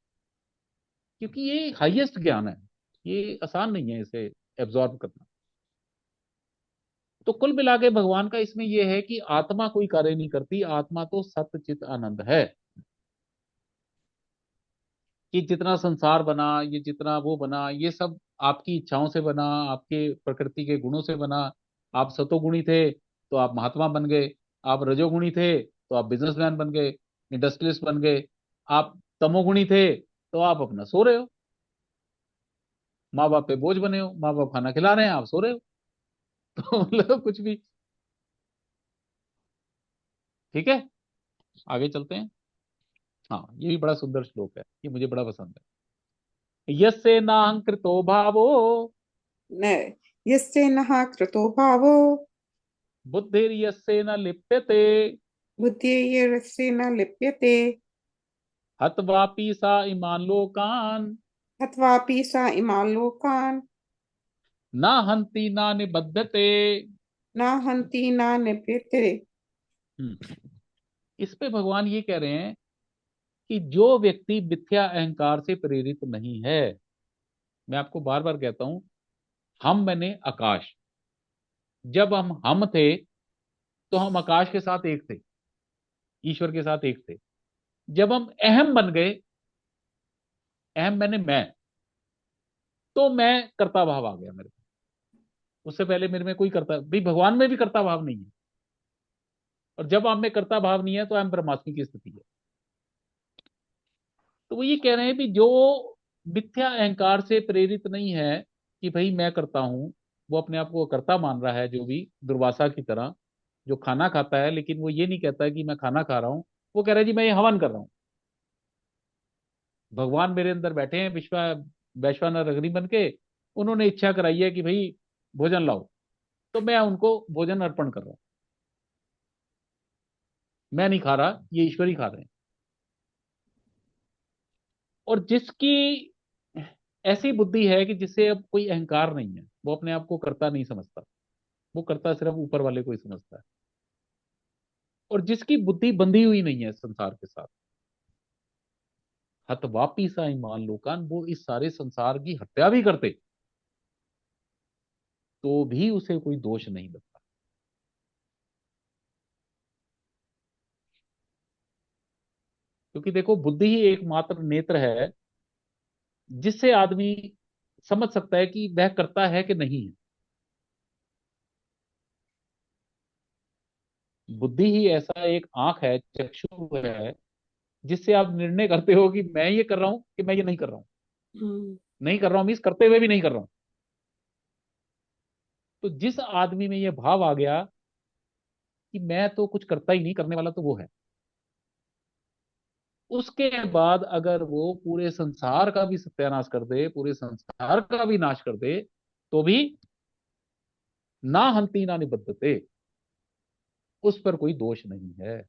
क्योंकि ये हाईएस्ट ज्ञान है, ये आसान नहीं है इसे एब्जॉर्ब करना। तो कुल मिला के भगवान का इसमें यह है कि आत्मा कोई कार्य नहीं करती, आत्मा तो सत्य चित आनंद है। कि जितना संसार बना, ये जितना वो बना, ये सब आपकी इच्छाओं से बना, आपके प्रकृति के गुणों से बना। आप सतोगुणी थे तो आप महात्मा बन गए, आप रजोगुणी थे तो आप बिजनेसमैन बन गए, इंडस्ट्रियलिस्ट बन गए, आप तमोगुणी थे तो आप अपना सो रहे हो, माँ बाप पे बोझ बने हो, माँ बाप खाना खिला रहे हैं, आप सो रहे हो। तो मतलब कुछ भी। ठीक है, आगे चलते हैं। हाँ, ये भी बड़ा सुंदर श्लोक है, ये मुझे बड़ा पसंद है। यस्य नाहंकृतो भावो न यस्य नः कृतो भावो बुद्धिर्यस्येन लिप्यते बुद्धिर्यस्येन लिप्यते हत्वापि सा इमान् लोकान् हत्वापि सा इमान् लोकान् न हन्ति न निबध्यते। न हन्ति न निबध्यते। हम्म, इस पे भगवान ये कह रहे हैं कि जो व्यक्ति मिथ्या अहंकार से प्रेरित नहीं है, मैं आपको बार बार कहता हूं, हम मैंने आकाश, जब हम थे तो हम आकाश के साथ एक थे, ईश्वर के साथ एक थे। जब हम अहम बन गए, अहम मैंने मैं, तो मैं कर्ता भाव आ गया मेरे को। उससे पहले मेरे में कोई कर्ता भाई, भगवान में भी कर्ता भाव नहीं है। और जब आप में कर्ता भाव नहीं है तो हम ब्रह्मास्मि की स्थिति है। तो वो ये कह रहे हैं कि जो मिथ्या अहंकार से प्रेरित नहीं है कि भाई मैं करता हूं, वो अपने आप को कर्ता मान रहा है, जो भी दुर्वासा की तरह, जो खाना खाता है लेकिन वो ये नहीं कहता कि मैं खाना खा रहा हूं, वो कह रहा है जी मैं ये हवन कर रहा हूं। भगवान मेरे अंदर बैठे हैं, वैश्वानर अग्नि बन के, उन्होंने इच्छा कराई है कि भाई भोजन लाओ, तो मैं उनको भोजन अर्पण कर रहा हूं। मैं नहीं खा रहा, ये ईश्वर ही खा रहे हैं। और जिसकी ऐसी बुद्धि है कि जिससे अब कोई अहंकार नहीं है, वो अपने आप को कर्ता नहीं समझता, वो कर्ता सिर्फ ऊपर वाले को ही समझता है। और जिसकी बुद्धि बंधी हुई नहीं है संसार के साथ, हतवापी सा ईमान लोकान, वो इस सारे संसार की हत्या भी करते तो भी उसे कोई दोष नहीं लगता। क्योंकि देखो, बुद्धि ही एकमात्र नेत्र है जिससे आदमी समझ सकता है कि वह करता है कि नहीं है। बुद्धि ही ऐसा एक आंख है, चक्षु है, जिससे आप निर्णय करते हो कि मैं ये कर रहा हूं कि मैं ये नहीं कर रहा हूं। हम्म। नहीं कर रहा हूं मीन्स करते हुए भी नहीं कर रहा हूं। तो जिस आदमी में ये भाव आ गया कि मैं तो कुछ करता ही नहीं, करने वाला तो वो है, उसके बाद अगर वो पूरे संसार का भी सत्यानाश कर दे, पूरे संसार का भी नाश कर दे, तो भी ना हंती ना निबद्धते, उस पर कोई दोष नहीं है।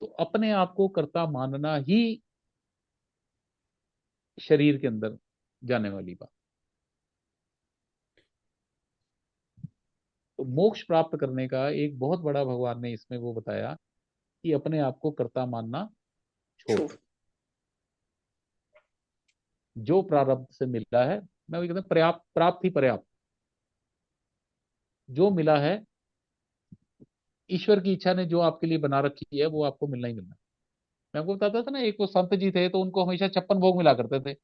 तो अपने आप को कर्ता मानना ही शरीर के अंदर जाने वाली बात। तो मोक्ष प्राप्त करने का एक बहुत बड़ा भगवान ने इसमें वो बताया कि अपने आप को कर्ता मानना छोड़ छो। दो। जो प्रारब्ध से मिला है, मैं वही कहता हूं, पर्याप्त प्राप्त ही पर्याप्त। जो मिला है, ईश्वर की इच्छा ने जो आपके लिए बना रखी है, वो आपको मिलना ही मिलना है। मैं आपको बताता था ना, एक वो संत जी थे, तो उनको हमेशा 56 भोग मिला करते थे।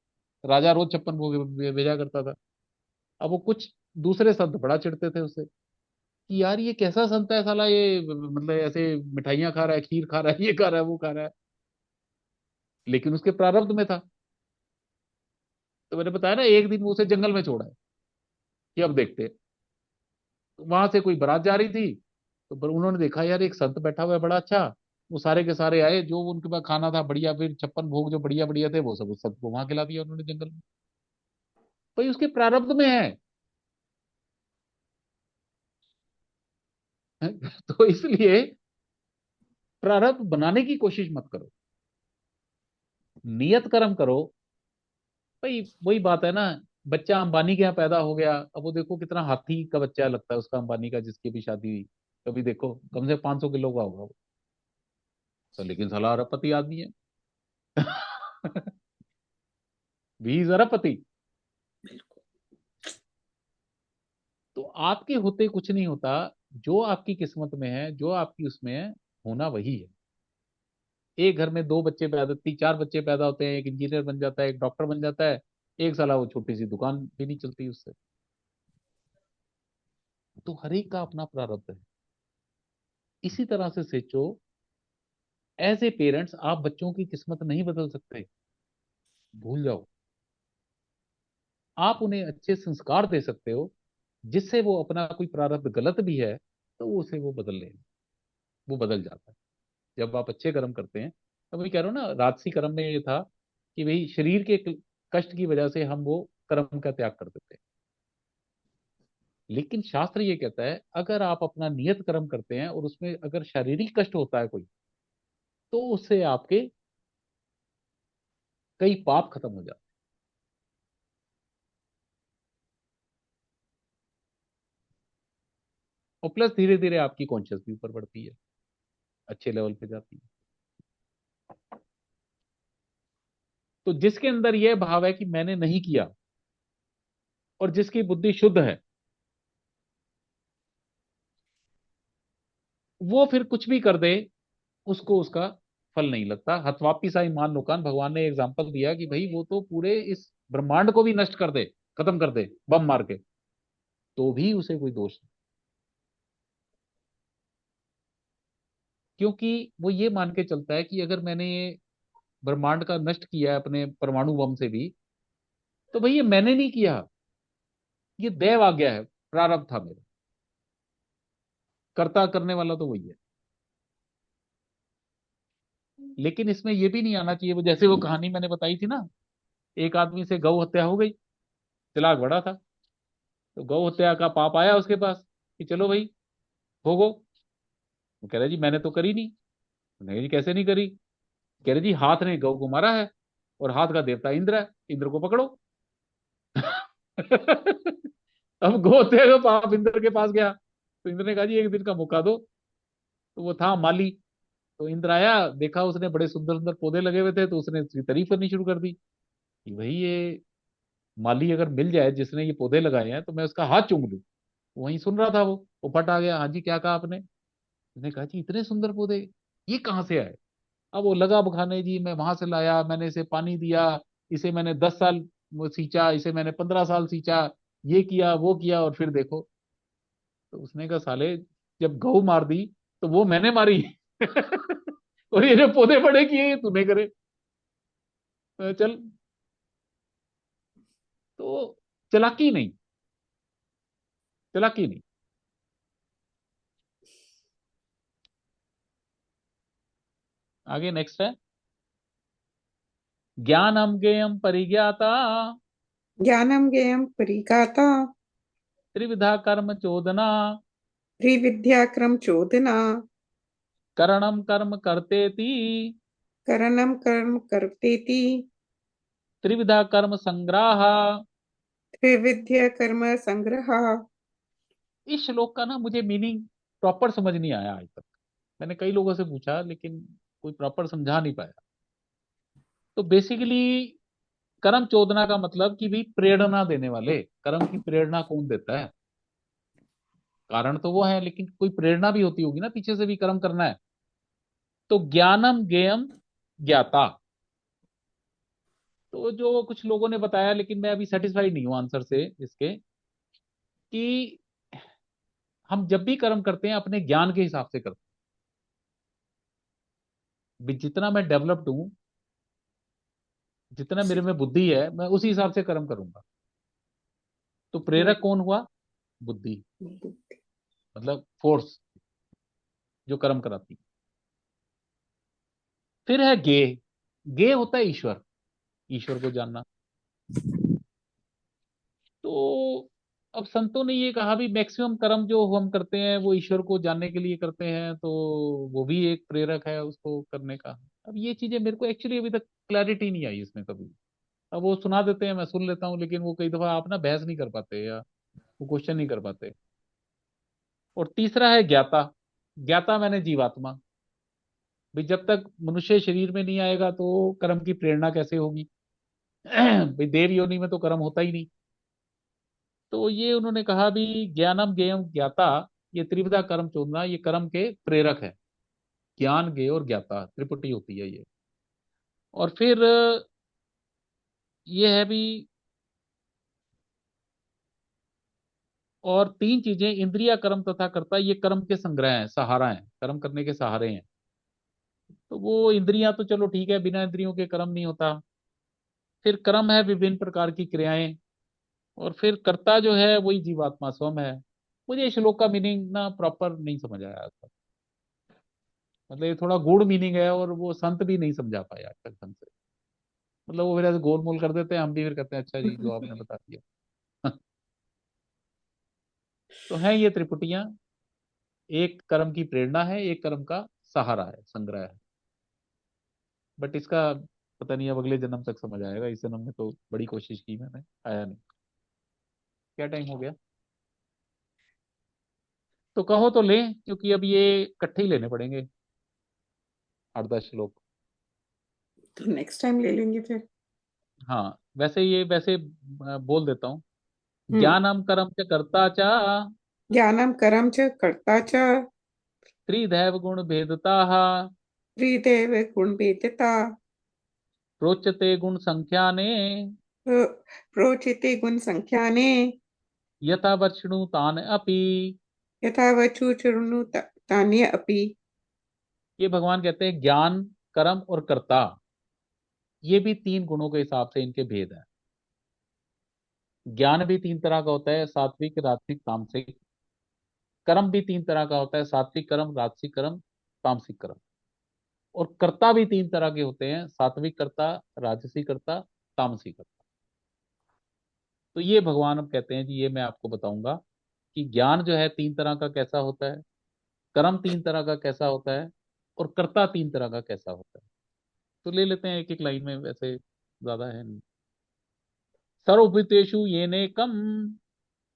राजा रोज 56 भोग भेजा करता था। अब वो कुछ दूसरे संत बड़ा चिढ़ते थे उससे कि यार ये कैसा संत है साला, ये मतलब ऐसे मिठाइयाँ खा रहा है, खीर खा रहा है, ये खा रहा है, वो खा रहा है, लेकिन उसके प्रारब्ध में था। तो मैंने बताया ना, एक दिन वो उसे जंगल में छोड़ा है कि अब देखते हैं। तो वहां से कोई बारात जा रही थी, तो उन्होंने देखा यार एक संत बैठा हुआ है बड़ा अच्छा। वो सारे के सारे आए, जो उनके पास खाना था बढ़िया, फिर 56 भोग जो बढ़िया बढ़िया थे, वो सब उस सबको वहां खिला दिया उन्होंने जंगल में। भाई उसके प्रारब्ध में है। तो इसलिए प्रारब्ध बनाने की कोशिश मत करो, नियत कर्म करो। भाई वही बात है ना, बच्चा अंबानी के यहाँ पैदा हो गया, अब वो देखो कितना हाथी का बच्चा लगता है उसका, अंबानी का जिसकी भी शादी हुई, कभी देखो कम से 500 किलो का होगा वो। तो लेकिन साला अरबपति आदमी है। भी अरबपति। तो आपके होते कुछ नहीं होता, जो आपकी किस्मत में है, जो आपकी उसमें है, होना वही है। एक घर में दो बच्चे पैदा, तीन चार बच्चे पैदा होते हैं, एक इंजीनियर बन जाता है, एक डॉक्टर बन जाता है, एक साला वो छोटी सी दुकान भी नहीं चलती उससे। तो हर एक का अपना प्रारब्ध है। इसी तरह से सोचो, एज ए पेरेंट्स आप बच्चों की किस्मत नहीं बदल सकते, भूल जाओ। आप उन्हें अच्छे संस्कार दे सकते हो, जिससे वो अपना कोई प्रारब्ध गलत भी है तो वो उसे वो बदल ले, वो बदल जाता है जब आप अच्छे कर्म करते हैं। तो वही कह रहा हूँ ना, राजसी कर्म में ये था कि भाई शरीर के कष्ट की वजह से हम वो कर्म का त्याग कर देते हैं। लेकिन शास्त्र ये कहता है अगर आप अपना नियत कर्म करते हैं और उसमें अगर शारीरिक कष्ट होता है कोई, तो उससे आपके कई पाप खत्म हो जाते हैं, और प्लस धीरे धीरे आपकी कॉन्शियस भी ऊपर बढ़ती है, अच्छे लेवल पे जाती है। तो जिसके अंदर यह भाव है कि मैंने नहीं किया, और जिसकी बुद्धि शुद्ध है, वो फिर कुछ भी कर दे, उसको उसका फल नहीं लगता। हथवापी सा ईमान लोकान, भगवान ने एग्जाम्पल दिया कि भाई वो तो पूरे इस ब्रह्मांड को भी नष्ट कर दे, खत्म कर दे बम मार के, तो भी उसे कोई दोष नहीं। क्योंकि वो ये मान के चलता है कि अगर मैंने ये ब्रह्मांड का नष्ट किया है अपने परमाणु बम से भी, तो भाई ये मैंने नहीं किया, ये देव आ गया है, प्रारब्ध था मेरा, कर्ता करने वाला तो वही है। लेकिन इसमें ये भी नहीं आना चाहिए, वो जैसे वो कहानी मैंने बताई थी ना, एक आदमी से गौ हत्या हो गई, चिराग बड़ा था, तो गौ हत्या का पाप आया उसके पास कि चलो भाई भोगो। वो कह रहे जी मैंने तो करी नहीं। नहीं जी कैसे नहीं करी? कह रहे जी हाथ ने गौ को मारा है, और हाथ का देवता इंद्र है, इंद्र को पकड़ो। अब गौ हत्या का पाप इंद्र के पास गया, तो इंद्र ने कहा जी एक दिन का मौका दो। तो वो था माली, तो इंद्र आया, देखा उसने बड़े सुंदर सुंदर पौधे लगे हुए थे, तो उसने उसकी तारीफ करनी शुरू कर दी कि भाई ये माली अगर मिल जाए जिसने ये पौधे लगाए हैं, तो मैं उसका हाथ चूम लूं। वहीं सुन रहा था वो फट आ गया, हाँ जी क्या कहा आपने? उसने कहा जी इतने सुंदर पौधे ये कहाँ से आए? अब वो लगा बखाने, जी मैं वहां से लाया, मैंने इसे पानी दिया, इसे मैंने 10 साल वो सींचा, इसे मैंने 15 साल सींचा, ये किया वो किया, और फिर देखो। तो उसने कहा साले, जब गऊ मार दी तो वो मैंने मारी। और ये जो पौधे बड़े किए ये तूने करे। चल, तो चालाकी नहीं, चालाकी नहीं। आगे नेक्स्ट है, ज्ञानम ज्ञेयम परिज्ञाता, ज्ञानम ज्ञेयम परिज्ञाता, त्रिविधा कर्म चोदना, त्रिविद्या क्रम चोदना, करणम कर्म करतेति, करणम कर्म कर्तेति, त्रिविधा कर्म संग्रह। त्रिविद्या कर्म संग्रह। इस श्लोक का ना मुझे मीनिंग प्रॉपर समझ नहीं आया आज तक। मैंने कई लोगों से पूछा लेकिन कोई प्रॉपर समझा नहीं पाया। तो बेसिकली कर्म चोदना का मतलब कि भाई प्रेरणा देने वाले, कर्म की प्रेरणा कौन देता है? कारण तो वो है, लेकिन कोई प्रेरणा भी होती होगी ना, पीछे से भी कर्म करना है। तो ज्ञानम ज्ञेयम ज्ञाता, तो जो कुछ लोगों ने बताया, लेकिन मैं अभी सेटिस्फाइड नहीं हूं आंसर से इसके, कि हम जब भी कर्म करते हैं अपने ज्ञान के हिसाब से करते हैं। जितना मैं डेवलप्ड हूं, जितना मेरे में बुद्धि है, मैं उसी हिसाब से कर्म करूंगा। तो प्रेरक कौन हुआ? बुद्धि, मतलब फोर्स जो कर्म कराती है। फिर है गे, गे होता है ईश्वर, ईश्वर को जानना। तो अब संतों ने ये कहा भी मैक्सिमम कर्म जो हम करते हैं वो ईश्वर को जानने के लिए करते हैं, तो वो भी एक प्रेरक है उसको करने का। अब ये चीजें मेरे को एक्चुअली अभी तक क्लैरिटी नहीं आई इसमें कभी। अब वो सुना देते हैं, मैं सुन लेता हूँ, लेकिन वो कई दफा आप ना बहस नहीं कर पाते या वो क्वेश्चन नहीं कर पाते। और तीसरा है ज्ञाता, ज्ञाता मैंने जीवात्मा। भाई जब तक मनुष्य शरीर में नहीं आएगा तो कर्म की प्रेरणा कैसे होगी? भाई देव योनि में तो कर्म होता ही नहीं। तो ये उन्होंने कहा भी ज्ञानम ज्ञेयम ज्ञाता, ये त्रिविधा कर्म चोदना, ये कर्म के प्रेरक है। ज्ञान ज्ञेय और ज्ञाता त्रिपुटी होती है ये। और फिर ये है भी, और तीन चीजें इंद्रिया कर्म तथा कर्ता, ये कर्म के संग्रह हैं, सहारा हैं, कर्म करने के सहारे हैं। तो वो इंद्रियां तो चलो ठीक है, बिना इंद्रियों के कर्म नहीं होता। फिर कर्म है विभिन्न प्रकार की क्रियाएं, और फिर कर्ता जो है वही जीवात्मा स्वयं है। मुझे इस श्लोक का मीनिंग ना प्रॉपर नहीं समझ आया आज तक। मतलब ये थोड़ा गूढ़ मीनिंग है, और वो संत भी नहीं समझा पाया आज तक ढंग से। मतलब वो फिर ऐसे गोल मोल कर देते हैं, हम भी फिर कहते हैं अच्छा जी जो आपने बता दिया। तो हैं ये त्रिपुटियां, एक कर्म की प्रेरणा है, एक कर्म का सहारा है, संग्रह है। बट इसका पता नहीं अब अगले जन्म तक समझ आएगा, इस जन्म में तो बड़ी कोशिश की मैंने, आया नहीं। क्या टाइम हो गया? तो कहो तो लें, क्योंकि अब ये इकट्ठे ही लेने पड़ेंगे, 8-10 श्लोक। तो नेक्स्ट टाइम ले लेंगे फिर। हाँ वैसे ये वैसे बोल देता हूँ। हम्म। ज्ञानम कर्म च कर्ता च ज्ञानम करम च कर्ता च त्रिदैव गुण भेदता त्रिदेव गुण वेदिता प्रोच्यते गुण संख्याने प्रोचिते गुण संख्याने यथा वृष्णु तान अपि। यथा वचु चुर्णु तान्य अपि। ये भगवान कहते हैं ज्ञान, कर्म और कर्ता, ये भी 3 गुणों के हिसाब से इनके भेद है। ज्ञान भी 3 तरह का होता है, सात्विक, राजसिक, तामसिक। कर्म भी 3 तरह का होता है, सात्विक कर्म, राजसिक कर्म, तामसिक कर्म। और कर्ता भी 3 तरह के होते हैं, सात्विक कर्ता, राजसी कर्ता, तामसी कर्ता। तो ये भगवान अब कहते हैं जी, ये मैं आपको बताऊंगा कि ज्ञान जो है 3 तरह का कैसा होता है, कर्म 3 तरह का कैसा होता है, और कर्ता 3 तरह का कैसा होता है। तो ले लेते हैं एक एक लाइन में, वैसे ज्यादा है नहीं। सर्वभूतेषु येनेकम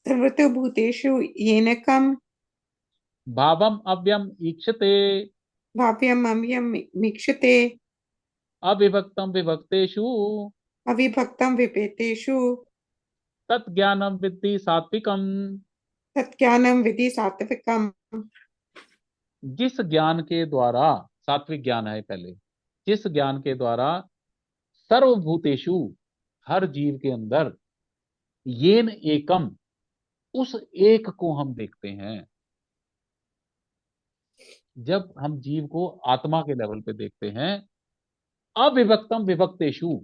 सर्वतो भूतेषु येन कम भावम अव्यम ईक्षते भाव्यम अम्यम मीक्षते अविभक्तम विभक्तेषु अविभक्तम विपेतेषु तत्ज्ञानम विद्धि सात्विकम। तत्ज्ञानम विधि सात्विकम। जिस ज्ञान के द्वारा, सात्विक ज्ञान है पहले, जिस ज्ञान के द्वारा सर्वभूतेषु, हर जीव के अंदर, येन एकम, उस एक को हम देखते हैं। जब हम जीव को आत्मा के लेवल पे देखते हैं, अविभक्तम विभक्तेषु,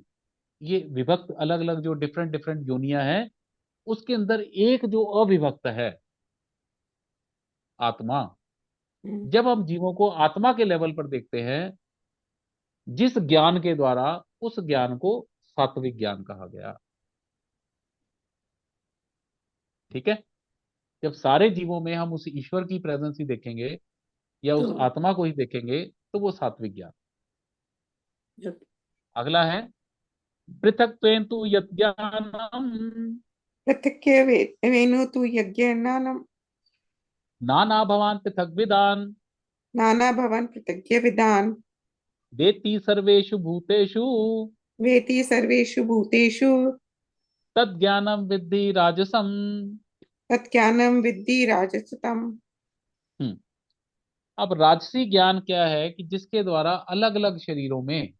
ये विभक्त अलग अलग जो डिफरेंट डिफरेंट योनियां हैं, उसके अंदर एक जो अविभक्त है, आत्मा। हम्म। जब हम जीवों को आत्मा के लेवल पर देखते हैं, जिस ज्ञान के द्वारा, उस ज्ञान को सात्विक ज्ञान कहा गया। ठीक है। जब सारे जीवों में हम उस ईश्वर की प्रेजेंस ही देखेंगे, या तो उस आत्मा को ही देखेंगे, तो वो सात्विक ज्ञान। अगला है पृथक तु यत् ज्ञानम पृथक्य वेनु तु यज्ञानानं नाना भवान पृथक विदान नाना भवन पृथग्य विदान वेत्ति सर्वेषु भूतेषु वेति सर्वेषु भूतेषु तद ज्ञानम विद्धि राजसम। तत्ज्ञानं विद्धि राजसतम। हम्म। अब राजसी ज्ञान क्या है कि जिसके द्वारा अलग अलग शरीरों में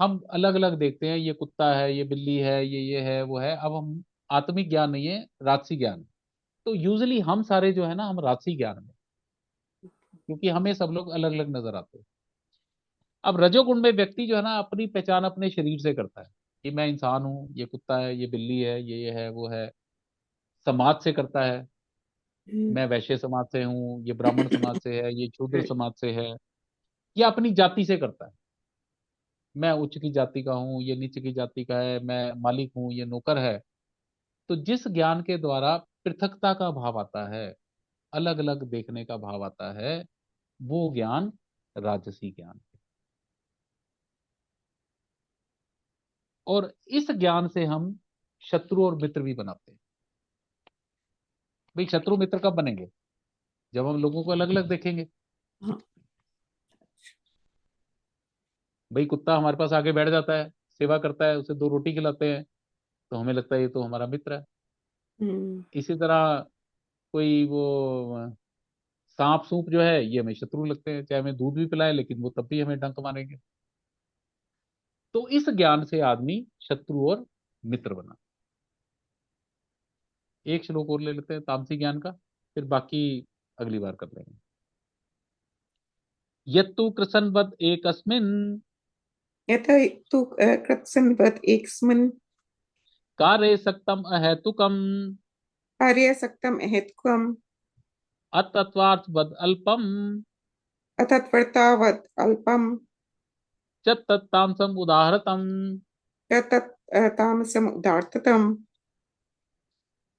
हम अलग अलग देखते हैं, ये कुत्ता है, ये बिल्ली है, ये है, वो है। अब हम, आत्मिक ज्ञान नहीं है, राजसी ज्ञान है। तो यूजली हम सारे जो है ना, हम राजसी ज्ञान में, क्योंकि हमें सब लोग अलग अलग नजर आते हैं। अब रजोगुण में व्यक्ति जो है ना, अपनी पहचान अपने शरीर से करता है, कि मैं इंसान हूँ, ये कुत्ता है, ये बिल्ली है, ये है, वो है। समाज से करता है, मैं वैश्य समाज से हूँ, ये ब्राह्मण समाज से है, ये शूद्र समाज से है। या अपनी जाति से करता है, मैं उच्च की जाति का हूँ, ये नीच की जाति का है, मैं मालिक हूँ, ये नौकर है। तो जिस ज्ञान के द्वारा पृथकता का भाव आता है, अलग अलग देखने का भाव आता है, वो ज्ञान राजसी ज्ञान है। और इस ज्ञान से हम शत्रु और मित्र भी बनाते हैं। भाई शत्रु मित्र कब बनेंगे? जब हम लोगों को अलग अलग देखेंगे। हाँ। भाई कुत्ता हमारे पास आके बैठ जाता है, सेवा करता है, उसे 2 रोटी खिलाते हैं, तो हमें लगता है ये तो हमारा मित्र है। हम्म। इसी तरह कोई वो सांप सूप जो है, ये हमें शत्रु लगते हैं, चाहे हमें दूध भी पिलाए, लेकिन वो तब भी हमें डंक मारेंगे। तो इस ज्ञान से आदमी शत्रु और मित्र बना। एक श्लोक और ले लेते हैं तामसी ज्ञान का, फिर बाकी अगली बार कर लेंगे। यत्तु कृसन्वद एकस्मिन् यथा तु कृत्सन्वत् एकस्मिन् कार्ये सक्तम अहेतुकम कार्यासक्तम् अहेतुकम् अतत्वार्थवद अल्पम अतत्वर्तावत् अल्पम् च तत्तामसम उदाहरतम। च तत् तामसम उदार्ततम।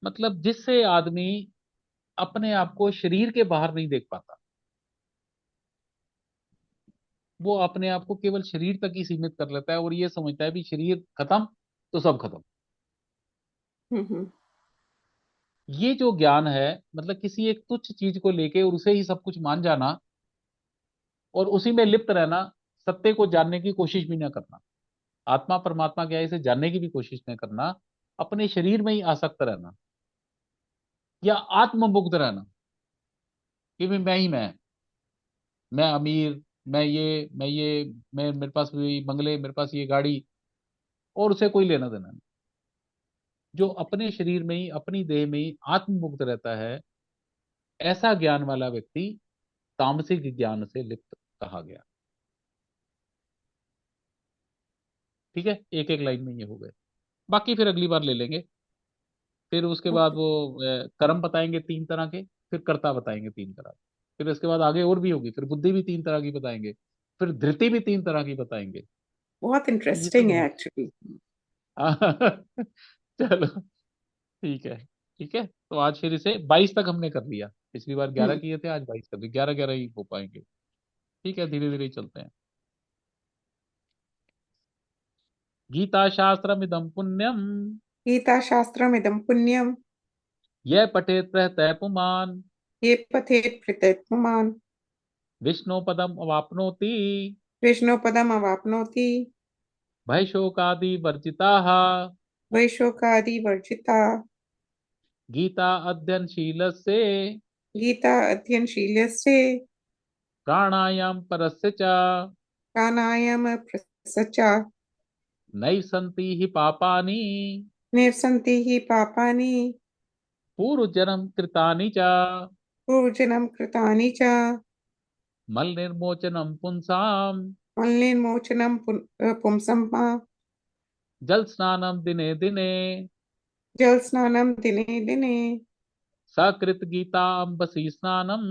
मतलब जिससे आदमी अपने आप को शरीर के बाहर नहीं देख पाता, वो अपने आप को केवल शरीर तक ही सीमित कर लेता है और ये समझता है भी शरीर खत्म तो सब खत्म। हम्म। ये जो ज्ञान है, मतलब किसी एक तुच्छ चीज को लेके और उसे ही सब कुछ मान जाना और उसी में लिप्त रहना, सत्य को जानने की कोशिश भी ना करना, आत्मा परमात्मा क्या है इसे जानने की भी कोशिश न करना, अपने शरीर में ही आसक्त रहना या आत्ममुग्ध रहना कि भी मैं ही मैं अमीर, मैं ये मैं मेरे पास ये बंगले, मेरे पास ये गाड़ी, और उसे कोई लेना देना नहीं। जो अपने शरीर में ही अपनी देह में ही आत्ममुक्त रहता है, ऐसा ज्ञान वाला व्यक्ति तामसिक ज्ञान से लिप्त कहा गया। ठीक है, एक एक लाइन में ये हो गए, बाकी फिर अगली बार ले लेंगे। फिर उसके बाद ओके। वो कर्म बताएंगे तीन तरह के, फिर कर्ता बताएंगे तीन तरह के, फिर इसके बाद आगे और भी होगी, फिर बुद्धि भी तीन तरह की बताएंगे, फिर धृति भी तीन तरह की बताएंगे। बहुत तो ये सब इंटरेस्टिंग है होगा। एक्चुअली। चलो, ठीक है। ठीक है, तो आज फिर इसे 22 तक हमने कर लिया, पिछली बार 11 हम्म। किए थे, आज 22 कर, 11 11 ही हो पाएंगे। ठीक है, धीरे धीरे ही चलते हैं। गीता शास्त्रमिदं पुण्यम, गीता शास्त्रमिदं पुण्यम। यह पठेत प्रहतः पुमान्, ये पठेत् प्रीतैत्ममान्। विष्णु पदम अवाप्नोति, विष्णुपदम् अवाप्नोति। भय शोकादि वर्जिता। वैशोकादिवर्जिता। गीता अध्ययनशीलस्य गीता अध्ययनशीलस्य। प्राणायाम परस्य च प्राणायाम प्रसचा। नैव सन्ति हि पापानि निवसन्ति हि पापानि। पूर्वजन्म कृतानि च, पूर्वजन्म कृतानि च। मल निर्मोचनम पुंसाम, मलिनमोचनं पुंसः। जल स्नानम दिने दिने, जलस्नानं दिने दिने। सकृत गीता अम्बसी स्नानम,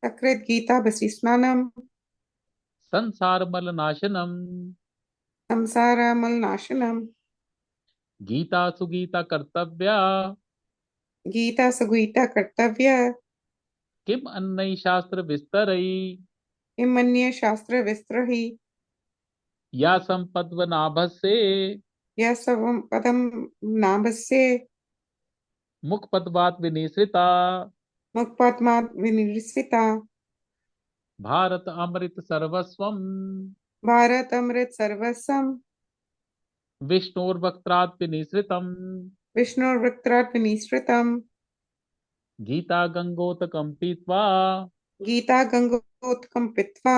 सकृत् गीताभसि स्नानं। संसार मल नाशनम। संसारमलनाशनम्। गीता सुगीता कर्तव्या, गीता सुगीता कर्तव्य। किम अन्नै शास्त्र विस्तरै, किमन्ये शास्त्रविस्तरैः। या संपद्वनाभस्य यः सर्वं पदं नाभस्य। मुखपदवात विनिश्रिता, मुखपद्मात् विनिर्सिता। भारत अमृत सर्वस्वम, भारतमृत सर्वस्वं। विष्णोर्वक्त्रात् विनिश्रितम्, विष्णुर्वक्त्रात् विनिसृतम्। गीता गंगोतकं पीत्वा गीता गंगोत्कं पीत्वा।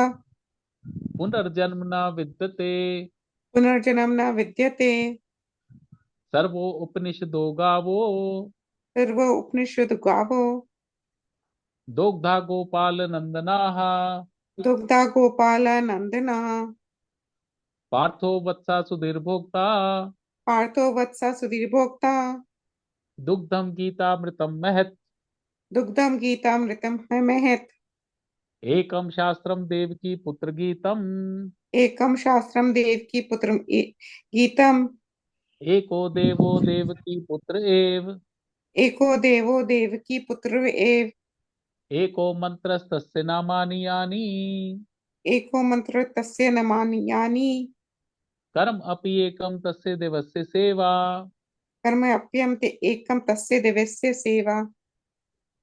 पुनर्जन्म न विद्यते, पुनर्जन्म न विद्यते। सर्वो उपनिषदो गावो सर्व उपनिषद गावो। दोग्धा गोपाल नंदनाः, दुग्धा गोपाल नंदना। पार्थो वत्सा सुधीर्भोक्ता, पार्थो वत्सा सुधीर भोक्ता। दुग्धम गीतामृतम महत्, दुग्धम गीतामृतम है महत्। एकम शास्त्रम देवकी पुत्र गीतम, एकम शास्त्रम देव की पुत्र गीतम। एको देवो देवकी पुत्र एव, एको देवो देव की पुत्र एव। एको मंत्रस्तस्य नामानि यानि, एको मंत्र तस्य नमानि यानि। कर्म अपि एकम तस्य देवस्य सेवा। कर्म अप्यम ते एकम तस्य दिवस्य सेवा।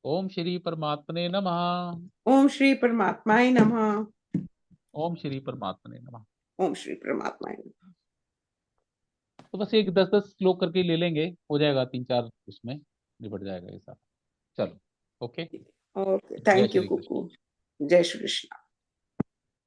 ओम श्री परमात्मने नमः। ओम श्री परमात्माय नमः। ओम श्री परमात्मने नमः। ओम श्री परमात्माय नमः। तो बस एक 10 10 श्लोक करके ले लेंगे, हो जाएगा 3 4 उसमें, निपट जाएगा ये सारा। चलो, ओके। ओके, जय थैंक यू श्री कृष्ण। कुकू। जय श्री कृष्ण।